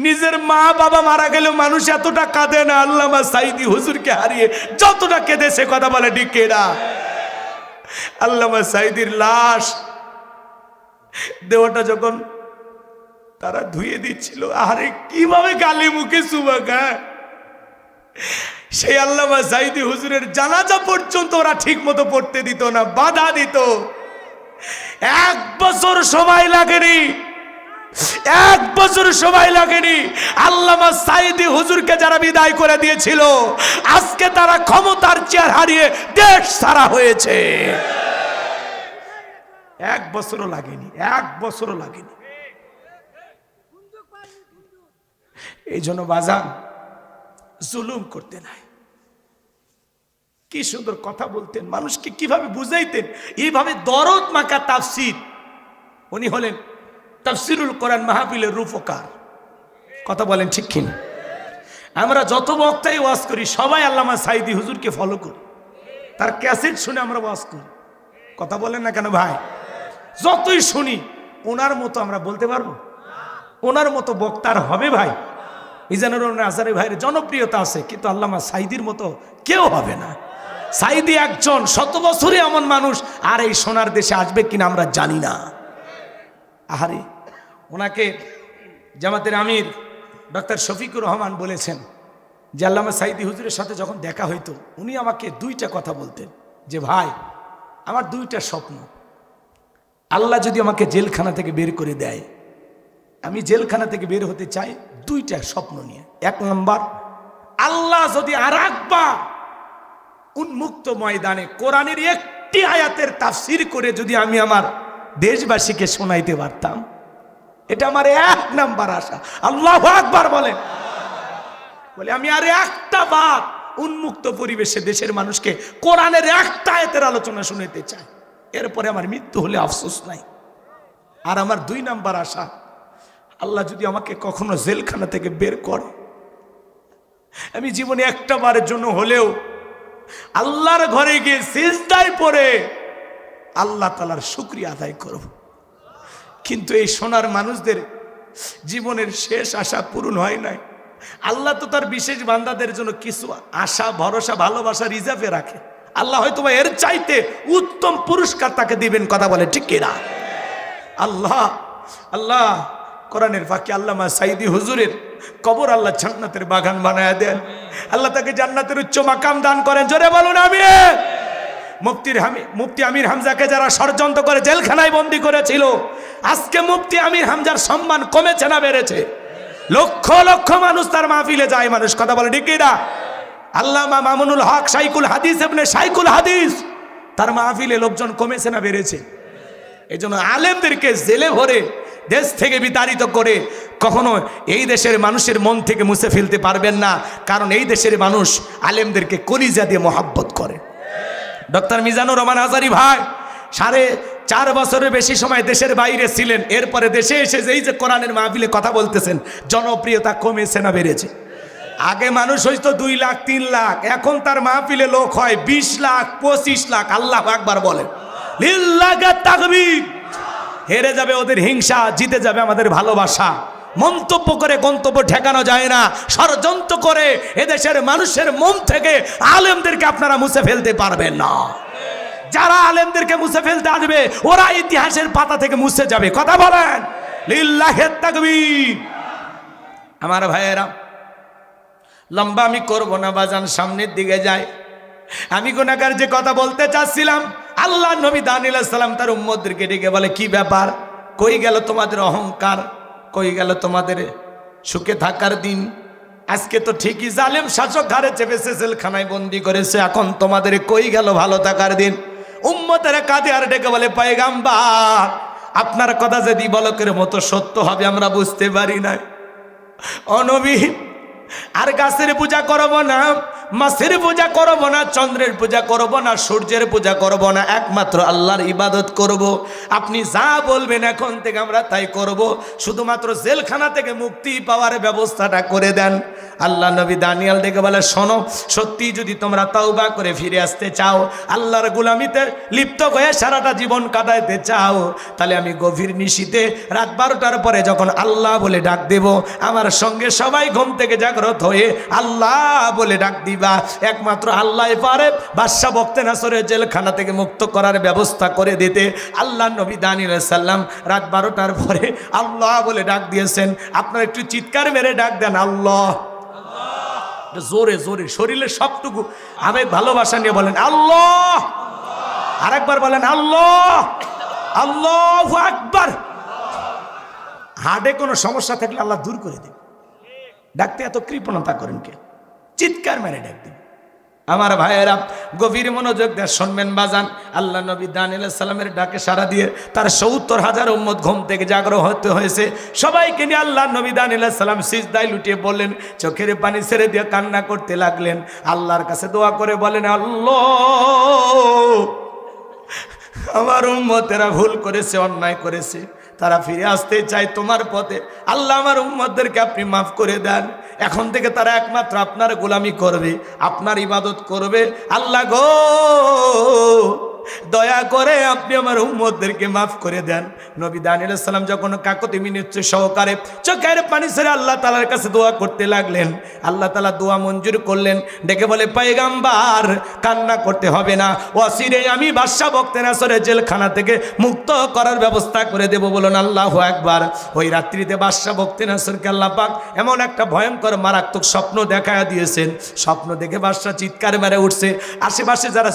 নিজের মা বাবা মারা গেলেও মানুষ এতটা কাঁদে না আল্লামা সাইদি হুজুরকে হারিয়ে যতটা কেঁদেছে। কথা বলে ঠিক না? আল্লামা সাইদির লাশ দেহটা যখন তারা ধুয়ে দিচ্ছিল, আরে কিভাবে গালে মুখে চুমা খায়। সেই আল্লামা সাইদি হুজুরের জানাজা পর্যন্ত ওরা ঠিক মতো পড়তে দিত না, বাধা দিত। 1 বছর সময় লাগেনি, 1 বছর সময় লাগেনি। আল্লামা সাইদি হুজুরকে যারা বিদায় করে দিয়েছিল, আজকে তারা ক্ষমতার চেয়ার হারিয়ে দেশ ছাড়া হয়েছে। 1 বছরও লাগেনি, 1 বছরও লাগেনি। এই জন্য বাজান জুলুম করতে নাই। কি সুন্দর কথা বলতেন, মানুষকে কিভাবে বুঝাইতেন। এইভাবে দরদ মাখা তাফসীর। উনি হলেন তাফসীরুল কোরআন মাহফিলের রূপকার। কথা বলেন ঠিক কিনা? আমরা যত বক্তাই ওয়াজ করি সবাই আল্লামা সাইদি হুজুরকে ফলো করি, তার ক্যাসেট শুনে আমরা ওয়াজ করি। কথা বলেন না কেন ভাই? যতই শুনি ওনার মতো আমরা বলতে পারবো? ওনার মতো বক্তার হবে ভাই? মিজানুর রহমান আজহারী ভাইয়ের জনপ্রিয়তা আছে, কিন্তু আল্লামা সাইদির মতো কেউ হবে না। সাইদি একজন 100 বছরে এমন মানুষ, আর এই সোনার দেশে আসবে কিনা আমরা জানি না। আহারে, ওনাকে জামাতের আমির ডক্টর শফিকুর রহমান বলেছেন যে আল্লামা সাইদি হুজুরের সাথে যখন দেখা হইতো উনি আমাকে 2টা কথা বলতেন, যে ভাই আমার 2টা স্বপ্ন। আল্লাহ যদি আমাকে জেলখানা থেকে বের করে দেয়, আমি জেলখানা থেকে বের হতে চাই 2টা স্বপ্ন নিয়ে। 1 নম্বর, আল্লাহ যদি আর একবার উন্মুক্ত ময়দানে কোরআনের একটি আয়াতের তাফসীর করে যদি আমি আমার দেশবাসীকে শোনাইতে পারতাম, এটা আমার 1 নাম্বার আশা। আল্লাহু আকবার বলেন। বলে আমি আর একটা বার উন্মুক্ত পরিবেশে দেশের মানুষকে কোরআনের একটা আয়াতের আলোচনা শুনাইতে চাই, এরপরে আমার মৃত্যু হলে আফসোস নাই। আর আমার 2 নাম্বার আশা, আল্লাহ যদি আমাকে কখনো জেলখানা থেকে বের করে, আমি জীবনে একটা বারের জন্য হলেও আল্লাহর ঘরে গিয়ে সিজদায় পড়ে আল্লাহ তাআলার শুকরিয়া আদায় করব। কিন্তু এই সোনার মানুষদের জীবনের শেষ আশা পূরণ হয় নাই। আল্লাহ তো তার বিশেষ বান্দাদের জন্য কিছু আশা ভরসা ভালোবাসা রিজার্ভে রাখে। আল্লাহ হয়তো এর চাইতে উত্তম পুরস্কার তাকে দিবেন। কথা বলে ঠিক কিনা? আল্লাহ আল্লাহ কোরআনের ফাঁকে আল্লামা সাইদি হুজুরের কবর আল্লাহ জান্নাতের বাগান বানায় দেন। আল্লাহ তাকে জান্নাতের উচ্চ মাকাম দান করেন। জোরে বলুন আমিন। মুফতি আমির হামজাকে যারা ষড়যন্ত্র করে জেলখানায় বন্দী করেছিল, আজকে মুফতি আমির হামজার সম্মান কমেছে না বেড়েছে? লক্ষ লক্ষ মানুষ তার মাহফিলে যায় মানুষ। কথা বলে ঠিক কিনা? আল্লামা মামুনুল হক শাইখুল হাদিস ইবনে শাইখুল হাদিস, তার মাহফিলে লোকজন কমেছে না বেড়েছে? এই জন্য আলেমদেরকে জেলে ভরে দেশ থেকে বিতাড়িত করে কখনো এই দেশের মানুষের মন থেকে মুছে ফেলতে পারবেন না, কারণ এই দেশের মানুষ আলেমদেরকে কলিজা দিয়ে মহাব্বত করে। ডক্টর মিজানুর রহমান আজহারী ভাই 4.5 বছরের বেশি সময় দেশের বাইরে ছিলেন, এরপরে দেশে এসে এই যে কোরআনের মাহফিলে কথা বলতেছেন, জনপ্রিয়তা কমেছে না বেড়েছে? আগে মানুষ হইতো 2 লাখ 3 লাখ, এখন তার মাহফিলে লোক হয় 20 লাখ 25 লাখ। আল্লাহু আকবার বলেন। লিল্লাহি তাকবীর। হেরে যাবে ওদের হিংসা, জিতে যাবে আমাদের ভালোবাসা। মন্তব্য করে গন্তব্য ঠেকানো যায় না। ষড়যন্ত্র করে এদেশের মানুষের মন থেকে আলেমদেরকে আপনারা মুছে ফেলতে পারবেন না। যারা আলেমদেরকে মুছে ফেলতে আসবে ওরা ইতিহাসের পাতা থেকে মুছে যাবে। কথা বলেন লিল্লাহি তাকবীর। আমার ভাইয়েরা, লম্বা আমি করবো না বাজান, সামনের দিকে যাই। আমি গুনাহগার যে কথা বলতে চাচ্ছিলাম, আল্লাহ নবী দানিয়েল আলাইহিস সালাম তার উম্মতদেরকে ডেকে বলে, কি ব্যাপার, কই গেল তোমাদের অহংকার, কই গেল তোমাদের সুখে থাকার দিন? আজকে তো ঠিকই জালেম শাসক ঘরে চেপেছে, জেলখানায় বন্দি করেছে, এখন তোমাদের কই গেল ভালো থাকার দিন? উম্মতের কাঁধে আর ডেকে বলে, পয়গাম্বর আপনার কথা যে দিবালকের মতো সত্য হবে আমরা বুঝতে পারি না। ও নবী, আর গাছের পূজা করব না, মাছের পূজা করব না, চন্দ্রের পূজা করব না, সূর্যের পূজা করব না, একমাত্র আল্লাহর ইবাদত করব। আপনি যা বলবেন এখন থেকে আমরা তাই করব। শুধুমাত্র জেলখানা থেকে মুক্তি পাওয়ার ব্যবস্থাটা করে দেন। আল্লাহ নবী দানিয়েল ডেকে বলে, শোনো, সত্যি যদি তোমরা তওবা করে ফিরে আসতে চাও, আল্লাহর গোলামিতে লিপ্ত হয়ে সারাটা জীবন কাটাইতে চাও, তাহলে আমি গভীর নিশীতে রাত 12টার পরে যখন আল্লাহ বলে ডাক দেব, আমার সঙ্গে সবাই ঘুম থেকে জাগ্রত হয়ে আল্লাহ বলে ডাক দিবা। একমাত্র আল্লাহই পারে বাদশাহ বখতিয়ার জেলখানা থেকে মুক্ত করার ব্যবস্থা করে দিতে। আল্লাহ নবী দানিয়েল আলাইহিস সালাম রাত 12টার পরে আল্লাহ বলে ডাক দিয়েছেন। আপনারা একটু চিৎকার মেরে ডাক দেন, আল্লাহ। জোরে জোরে শরীরের সবটুকু আবেগ ভালোবাসা নিয়ে বলেন আল্লাহ। আরেকবার বলেন আল্লাহ, আল্লাহু আকবার। হার্টে কোনো সমস্যা থাকলে আল্লাহ দূর করে দেবে। ডাকতে এত কৃপণতা করেন কে? চিৎকার মেরে ডাক দিন। আমার ভাইয়েরা গভীর মনোযোগ দিয়ে শুনবেন বাজান। আল্লাহ নবী দানিয়েল আলাইহিস সালামের ডাকে সাড়া দিয়ে তার ৭০,০০০ উম্মত ঘুম থেকে জাগ্রত হতে হয়েছে। সবাইকে নিয়ে আল্লাহ নবী দানিয়েল আলাইহিস সালাম সিজদায় লুটিয়ে বললেন, চোখের পানি ছেড়ে দিয়ে কান্না করতে লাগলেন। আল্লাহর কাছে দোয়া করে বলেন, আল্লাহ, আমার উম্মতেরা ভুল করেছে, অন্যায় করেছে, তারা ফিরে আসতে চায় তোমার পথে। আল্লাহ, আমার উম্মতদেরকে আপনি মাফ করে দেন। এখন থেকে তারা একমাত্র আপনার গোলামি করবে, আপনার ইবাদত করবে। আল্লাহ গো, দয়া করে আপনি আমার উম্মতদেরকে মাফ করে দেন। নবী দানিয়েল আলাইহিস সালাম যখন কাকুতি মিনতি সহকারে চোখের পানি ছেড়ে আল্লাহ তাআলার কাছে দোয়া করতে লাগলেন, আল্লাহ তাআলা দোয়া মঞ্জুর করলেন। ডেকে বলে, পয়গম্বর, কান্না করতে হবে না, অচিরে আমি বাদশাহ বখতিয়ার জেলখানা থেকে মুক্ত করার ব্যবস্থা করে দেব। বলুন আল্লাহু আকবার। ওই রাত্রিতে বাদশাহ বখতিয়ারকে আল্লাহ পাক এমন একটা ভয়ঙ্কর মারাত্মক স্বপ্ন দেখায়া দিয়েছেন। স্বপ্ন দেখে বাদশাহ চিৎকার মেরে উঠছে। আশেপাশে যারা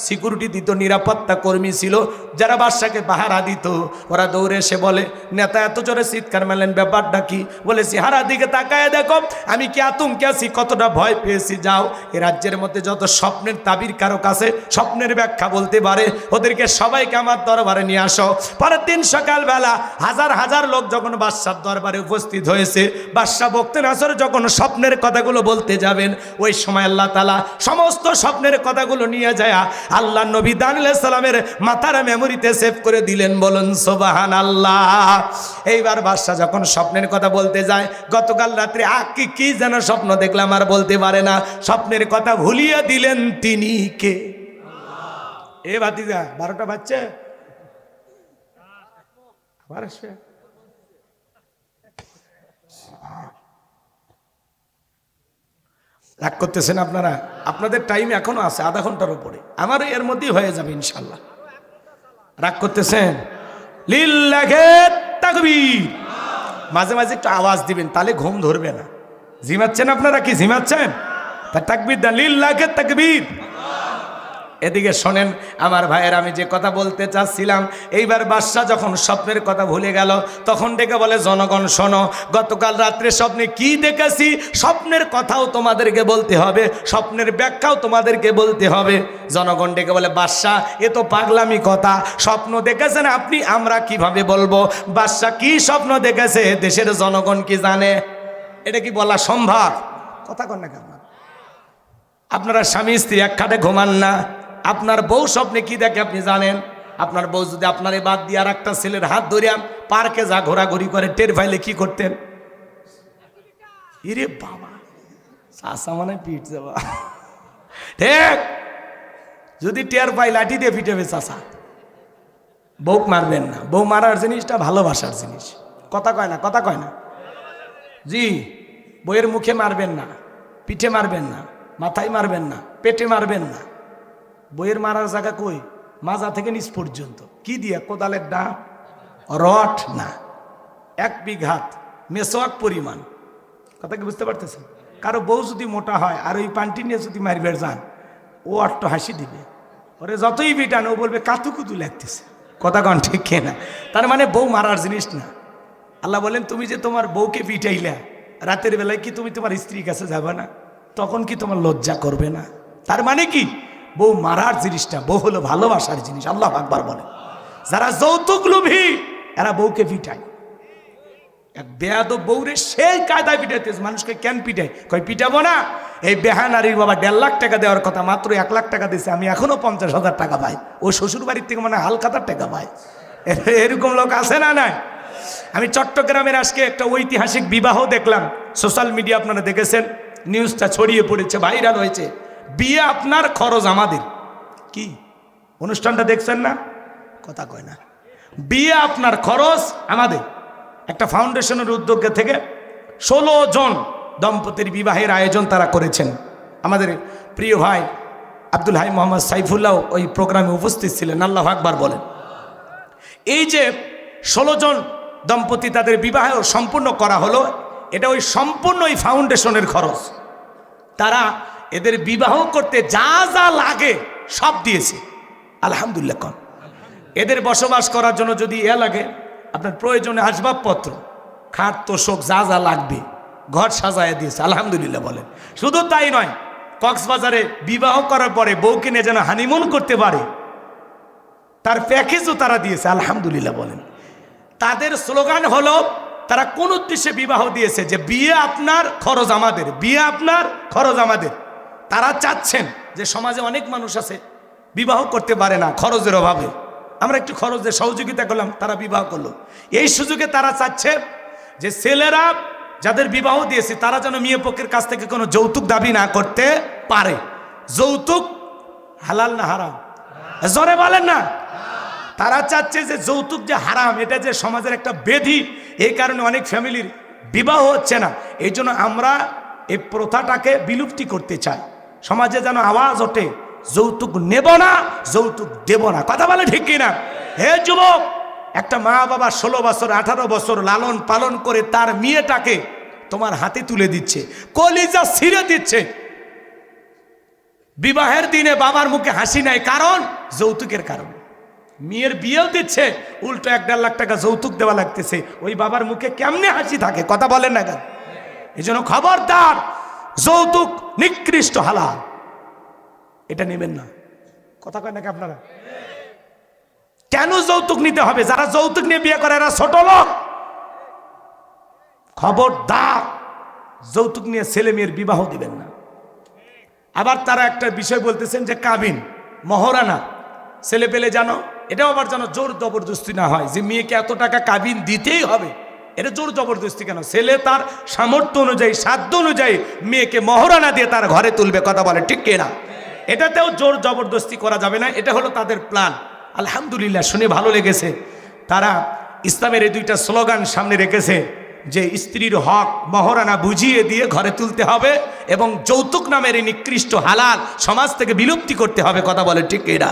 সিকিউরিটি দিত, নিরাপত্তা কর্মী ছিল, যারা বাদশাকে পাহারা দিত, ওরা দৌড়ে এসে বলে, নেতা এত জোরে চিৎকার মারলেন, ব্যাপারটা কি? বলে, চেহারা দিকে তাকায় দেখো, আমি কি আতঙ্কে আছি, কতটা ভয় পেয়েছি। যাও, এ রাজ্যের মধ্যে যত স্বপ্নের তাবির কারক আছে, স্বপ্নের ব্যাখ্যা বলতে পারে, ওদেরকে সবাইকে আমার দরবারে নিয়ে আসো। পরের দিন সকালবেলা হাজার হাজার লোক যখন বাদশার দরবারে উপস্থিত হয়েছে, বাদশাহ বখতিয়ার যখন স্বপ্নের কথাগুলো বলতে যাবেন, ওই সময় আল্লাহ তাআলা সমস্ত স্বপ্নের কথাগুলো নিয়ে যায় আল্লাহ নবী দানিয়েল আলাইহিস সালামের মাথার মেমোরিতে সেভ করে দিলেন। বলুন সুবহানাল্লাহ। এইবার বাদশাহ যখন স্বপ্নের কথা বলতে যায়, গতকাল রাত্রে কি যেন স্বপ্ন দেখলাম আর বলতে পারে না, স্বপ্নের কথা ভুলিয়ে দিলেন তিনি কে? এ ভাতিজা, 12টা বাজছে, রাগ করতেছেন আপনারা? আপনাদের টাইম এখনো আছে, আধা ঘন্টার উপরে, আমার এর মধ্যেই হয়ে যাবে ইনশাল্লাহ। রাগ করতেছেন? লিল্লাহি তাকবীর। মাঝে মাঝে একটু আওয়াজ দিবেন, তাহলে ঘুম ধরবে না। ঝিমাচ্ছেন আপনারা? কি ঝিমাচ্ছেন? তা তাকবীর দেন, লিল্লাহি তাকবীর। এদিকে শোনেন আমার ভাইয়ের, আমি যে কথা বলতে চাচ্ছিলাম, এইবার বাদশাহ যখন স্বপ্নের কথা ভুলে গেল, তখন ডেকে বলে, জনগণ শোনো, গতকাল রাত্রে স্বপ্নে কি দেখেছি, স্বপ্নের কথাও তোমাদেরকে বলতে হবে, স্বপ্নের ব্যাখ্যাও তোমাদেরকে বলতে হবে। জনগণ ডেকে বলে, বাদশাহ, এ তো পাগলামি কথা, স্বপ্ন দেখেছেন আপনি, আমরা কিভাবে বলবো? বাদশাহ কি স্বপ্ন দেখেছে দেশের জনগণ কি জানে? এটা কি বলা সম্ভব? কথা কন না কেন? আপনারা স্বামী স্ত্রী এক খাটে ঘুমান না, আপনার বউ স্বপ্নে কি দেখে আপনি জানেন? আপনার বউ যদি আপনার বাদ দিয়ে আর একটা ছেলের হাত ধরিয়া পার্কে যা ঘোরাঘুরি করে, টের পাইলে কি করতেন? ইরে বাবা, চাষা মানে পিট যাবা। ঠিক, যদি টের পাই লাঠি দিয়ে পিটাবে চাষা। বউ মারবেন না, বউ মারার জিনিসটা ভালোবাসার জিনিস। কথা কয় না, কথা কয় না জি। বউয়ের মুখে মারবেন না, পিঠে মারবেন না, মাথায় মারবেন না, পেটে মারবেন না। বইয়ের মারার জায়গা কই? মাজা থেকে নিচ পর্যন্ত। কি দিয়ে? কোদালের ডা, রড না, 1 বিঘাত মেসোয়াক পরিমাণ। কথা কি বুঝতে পারতেছেন? কারো বউ যদি মোটা হয় আর ওই পান্টি নিয়ে যদি মারবে যান, ও অট্ট হাসি দিবে, ওরে যতই বিটান ও বলবে কাতুকুতু লাগতেছে। কথা কন ঠিক না? তার মানে বউ মারার জিনিস না। আল্লাহ বলেন, তুমি যে তোমার বউকে পিটাইলা, রাতের বেলায় কি তুমি তোমার স্ত্রীর কাছে যাবে না? তখন কি তোমার লজ্জা করবে না? তার মানে কি? বউ মারার জিনিসটা, বউ হলো ভালোবাসার জিনিস। আল্লাহু আকবার বলে। যারা যৌতুক লোভী এরা বউকে পিটায়। এক বেয়াদব বউরে সেই কায়দায় পিটাইতেছে। মানুষকে কেন পিটাই? কই পিটাবো না, এই বেহানারির বাবা 1.5 লাখ টাকা দেওয়ার কথা, মাত্র 1 লাখ টাকা দিয়েছে, আমি এখনো 50,000 টাকা পাই, ও শ্বশুর বাড়ির থেকে মানে হালখাতার টাকা পায়। এরকম লোক আছে না? নাই। আমি চট্টগ্রামের আজকে একটা ঐতিহাসিক বিবাহ দেখলাম, সোশ্যাল মিডিয়া আপনারা দেখেছেন, নিউজটা ছড়িয়ে পড়েছে, ভাইরাল হয়েছে। বিয়ে আপনার, খরচ আমাদের। কি অনুষ্ঠানটা দেখছেন না? কথা কয় না। বিয়ে আপনার, খরচ আমাদের। একটা ফাউন্ডেশনের উদ্যোগে থেকে 16 জন দম্পতির বিবাহের আয়োজন তারা করেছেন। আমাদের প্রিয় ভাই আব্দুল হাই মোহাম্মদ সাইফুল্লাহ ওই প্রোগ্রামে উপস্থিত ছিলেন। আল্লাহু আকবার বলেন। এই যে 16 জন দম্পতি তাদের বিবাহ সম্পূর্ণ করা হলো, এটা ওই সম্পূর্ণ ওই ফাউন্ডেশনের খরচ। তারা এদের বিবাহ করতে যা যা লাগে সব দিয়েছে। আলহামদুলিল্লাহ। কন এদের বসবাস করার জন্য যদি লাগে, আপনার প্রয়োজনে আসবাবপত্র, খাট তোষক যা যা লাগবে ঘর সাজায় দিয়েছে। আলহামদুলিল্লাহ বলেন। শুধু তাই নয়, কক্সবাজারে বিবাহ করার পরে বউকে নিয়ে যেন হানিমুন করতে পারে তার প্যাকেজও তারা দিয়েছে। আলহামদুলিল্লাহ বলেন। তাদের স্লোগান হলো, তারা কোন উদ্দেশ্যে বিবাহ দিয়েছে, যে বিয়ে আপনার, খরচ আমাদের, বিয়ে আপনার, খরচ আমাদের। তারা চাচ্ছেন যে সমাজে অনেক মানুষ আছে বিবাহ করতে পারে না খরচের অভাবে, আমরা একটু খরচের সহযোগিতা করলাম, তারা বিবাহ করলো। এই সুযোগে তারা চাচ্ছে যে ছেলেরা যাদের বিবাহ দিয়েছে তারা যেন মেয়ে পক্ষের কাছ থেকে কোনো যৌতুক দাবি না করতে পারে। যৌতুক হালাল না হারাম? জোরে বলেন না। তারা চাচ্ছে যে যৌতুক যে হারাম, এটা যে সমাজের একটা ব্যাধি, এই কারণে অনেক ফ্যামিলির বিবাহ হচ্ছে না। এই জন্য আমরা এই প্রথাটাকে বিলুপ্তি করতে চাই। সমাজে যেন আওয়াজ ওঠে, যৌতুক নেব না, যৌতুক দেব না। কথা বলে ঠিক কিনা? হে যুবক, একটা মা বাবা 16 বছর 18 বছর লালন পালন করে তার মেয়েটাকে তোমার হাতে তুলে দিচ্ছে, কলিজা ছিঁড়ে দিচ্ছে। বিবাহের দিনে বাবার মুখে হাসি নাই, কারণ যৌতুকের কারণে। মেয়ের বিয়েও দিচ্ছে, উল্টো 1.5 লাখ টাকা যৌতুক দেওয়া লাগতেছে, ওই বাবার মুখে কেমনে হাসি থাকে? কথা বলেন না কেন? এই জন্য খবরদার, যৌতুক নিকৃষ্ট, হালাল, এটা নেবেন না। কথা কয় নাকি আপনারা? কেন যৌতুক নিতে হবে? যারা যৌতুক নিয়ে বিয়ে করে এরা ছোট লোক। খবরদার, যৌতুক নিয়ে ছেলে মেয়ের বিবাহ দিবেন না। আবার তারা একটা বিষয় বলতেছেন যে কাবিন, মহরানা, ছেলে পেলে জানো, এটাও আবার যেন জোর জবরদস্তি না হয় যে মেয়েকে এত টাকা কাবিন দিতেই হবে। এটা জোর জবরদস্তি কেন? ছেলে তার সামর্থ্য অনুযায়ী, সাধ্য অনুযায়ী মেয়েকে মহরানা দিয়ে তার ঘরে তুলবে। কথা বলে ঠিক কিনা? এটাতেও জোর জবরদস্তি করা যাবে না। এটা হলো তাদের প্ল্যান। আলহামদুলিল্লাহ, শুনে ভালো লেগেছে। তারা ইসলামের এই 2টা স্লোগান সামনে রেখেছে, যে স্ত্রীর হক মহরানা বুঝিয়ে দিয়ে ঘরে তুলতে হবে, এবং যৌতুক নামের এই নিকৃষ্ট হালাল সমাজ থেকে বিলুপ্তি করতে হবে। কথা বলে ঠিক এরা?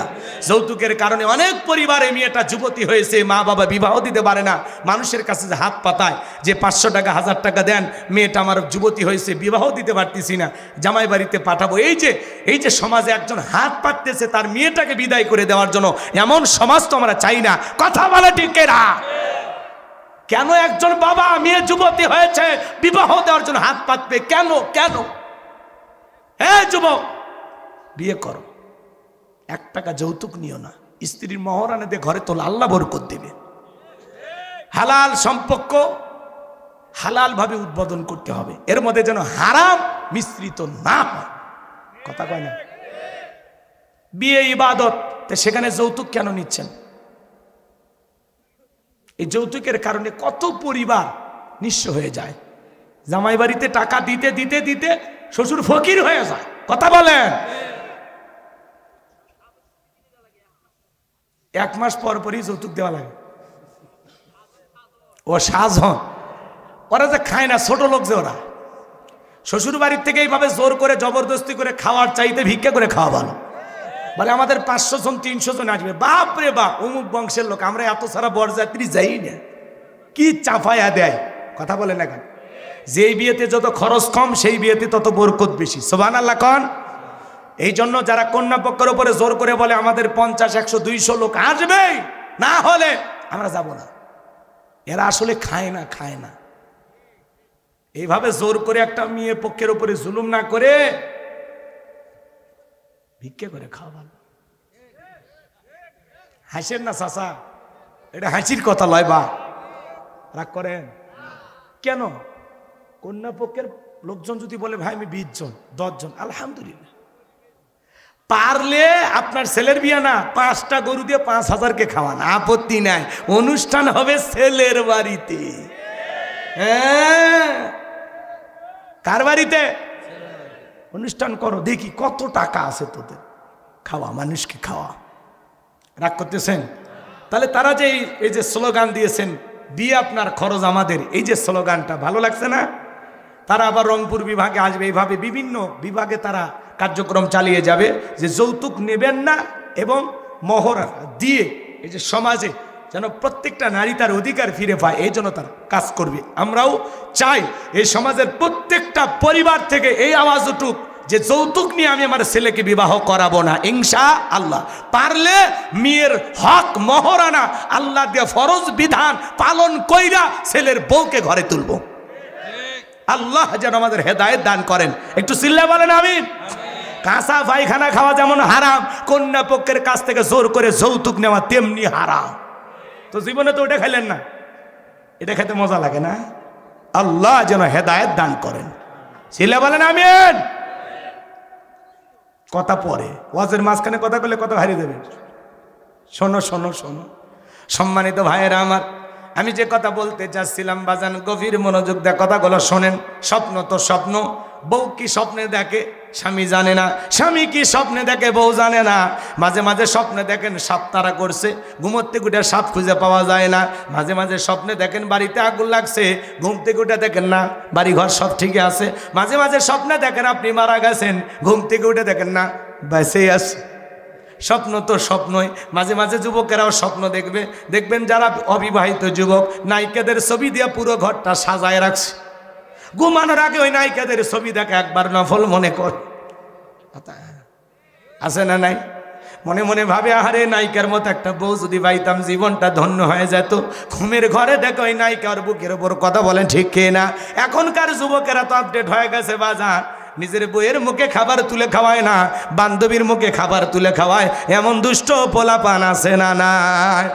যৌতুকের কারণে অনেক পরিবারে মেয়েটা যুবতী হয়েছে, মা বাবা বিবাহ দিতে পারে না, মানুষের কাছে যে হাত পাতায় যে 500 টাকা 1000 টাকা দেন, মেয়েটা আমার যুবতী হয়েছে, বিবাহ দিতে পারতেছি না, জামাই বাড়িতে পাঠাবো। এই যে সমাজে একজন হাত পাততেছে তার মেয়েটাকে বিদায় করে দেওয়ার জন্য, এমন সমাজ তো আমরা চাই না। কথা বলে ঠিক এরা? কেন একজন বাবা মেয়ে যুবতী হয়েছে বিবাহ দেওয়ার জন্য হাত পাতবে? কেন? কেন? হে যুবক, বিয়ে করো, 1 টাকা যৌতুক নিও না, স্ত্রীর মহরানা দিয়ে ঘরে তোলা, আল্লাহ বরকত দেবে। হালাল সম্পর্ক হালাল ভাবে উদ্বোধন করতে হবে, এর মধ্যে যেন হারাম মিশ্রিত না হয়। কথা কয় না? বিয়ে ইবাদত, সেখানে যৌতুক কেন নিচ্ছেন? এই যৌতুকের কারণে কত পরিবার নিঃস্ব হয়ে যায়। জামাই বাড়িতে টাকা দিতে দিতে দিতে শ্বশুর ফকির হয়ে যায়। কথা বলেন? 1 মাস পর পরই যৌতুক দেওয়া লাগে। ও সাজন, ওরা যে খায় না, ছোট লোক যে ওরা, শ্বশুর বাড়ির থেকে এইভাবে জোর করে জবরদস্তি করে খাওয়ার চাইতে ভিক্ষা করে খাওয়া ভালো। বলে আমাদের 500 জন 300 জন আসবে, বাপ রে বাপ, অমুক বংশের লোক, আমরা এত সারা বরযাত্রী যাই না, কি চাপায়া দেয়। কথা বলে না কেন? যেই বিয়েতে যত খরচ কম, সেই বিয়েতে তত বরকত বেশি। সুবহানাল্লাহ কোন? এই জন্য যারা কন্যা পক্ষের উপরে জোর করে বলে আমাদের 50 100 200 লোক আসবে, না হলে আমরা যাব না, এরা আসলে খায় না। এইভাবে জোর করে একটা মেয়ে পক্ষের উপরে জুলুম না করে ভিক্ষে করে খাওয়া ভালো। হাসেন না চাচা, এটা হাসির কথা লয়, বা রাগ করেন? কেন? কন্যা পক্ষের লোকজন যদি বলে ভাই আমি 20 জন 10 জন, আলহামদুলিল্লাহ। পারলে আপনার ছেলের বিয়ে না, 5টা গরু দিয়ে 5,000কে খাওয়ান, আপত্তি নাই। অনুষ্ঠান হবে ছেলের বাড়িতে। হ্যাঁ, কার বাড়িতে? অনুষ্ঠান করো, দেখি কত টাকা আছে তোদের, খাওয়া, মানুষকে খাওয়া। রাগ করতেছেন? তাহলে তারা যে এই যে স্লোগান দিয়েছেন, বিয়ে আপনার খরচ আমাদের, এই যে স্লোগানটা ভালো লাগছে না? তারা আবার রংপুর বিভাগে আসবে, এইভাবে বিভিন্ন বিভাগে তারা কার্যক্রম চালিয়ে যাবে যে যৌতুক নেবেন না এবং মোহর দিয়ে এই যে সমাজে যেন প্রত্যেকটা নারী তার অধিকার ফিরে পায়, এই জন্য তারা কাজ করবে। আমরাও চাই এই সমাজের প্রত্যেকটা পরিবার থেকে এই আওয়াজ উঠুক যে যৌতুক নিয়ে আমি আমার ছেলেকে বিবাহ করাবো না, ইনশাআল্লাহ। পারলে মেয়ের হক মহরানা আল্লাহ দিয়ে ফরজ বিধান পালন কইরা ছেলের বউকে ঘরে তুলবো। আল্লাহ যেন আমাদের হেদায়েত দান করেন। একটু চিল্লা বলেন আমিন। কাঁচা পায়খানা খাওয়া যেমন হারাম, কন্যা পক্ষের কাছ থেকে জোর করে যৌতুক নেওয়া তেমনি হারাম। তো জীবনে তো ওটা খাইলেন না, এটা খেতে মজা লাগে না? আল্লাহ যেন হেদায়েত দান করেন। চিল্লা বলেন আমিন। কথা পরে ওয়াজের মাঝখানে কথা বলে কথা হারিয়ে দেবেন। শোনো শোনো শোনো, সম্মানিত ভাইয়েরা আমার, আমি যে কথা বলতে চাচ্ছিলাম বাজান, গভীর মনোযোগ দিয়ে কথাগুলো শোনেন। স্বপ্ন তো স্বপ্ন, বউ কি স্বপ্নে দেখে স্বামী জানে না, স্বামী কি স্বপ্নে দেখে বউ জানে না। মাঝে মাঝে স্বপ্নে দেখেন সাপ তারা করছে, ঘুমোর থেকে উঠে সাপ খুঁজে পাওয়া যায় না। মাঝে মাঝে স্বপ্নে দেখেন বাড়িতে আগুন লাগছে, ঘুম থেকে উঠে দেখেন না বাড়ি ঘর সব ঠিকই আছে। মাঝে মাঝে স্বপ্নে দেখেন আপনি মারা গেছেন, ঘুম থেকে উঠে দেখেন না বেঁচেই আছে। স্বপ্ন তো স্বপ্নই। মাঝে মাঝে যুবকেরাও স্বপ্ন দেখবে, দেখবেন যারা অবিবাহিত যুবক নায়িকাদের ছবি দিয়ে পুরো ঘরটা সাজায় রাখছে, ঘুমানোর আগে ওই নায়িকাদের ছবি দেখে একবার নফল মনে কর। আছে না নাই? মনে মনে ভাবে আহারে নায়িকার মতো একটা বউ যদি পাইতাম জীবনটা ধন্য হয়ে যেত। ঘুমের ঘরে দেখো ওই নায়িকার বুকের ওপর কথা বলেন ঠিক কে না? এখনকার যুবকেরা তো আপডেট হয়ে গেছে বাজার, নিজের বইয়ের মুখে খাবার তুলে খাওয়ায় না, বান্ধবীর মুখে খাবার তুলে খাওয়ায়। এমন দুষ্ট পোলাপান আছে না নাই?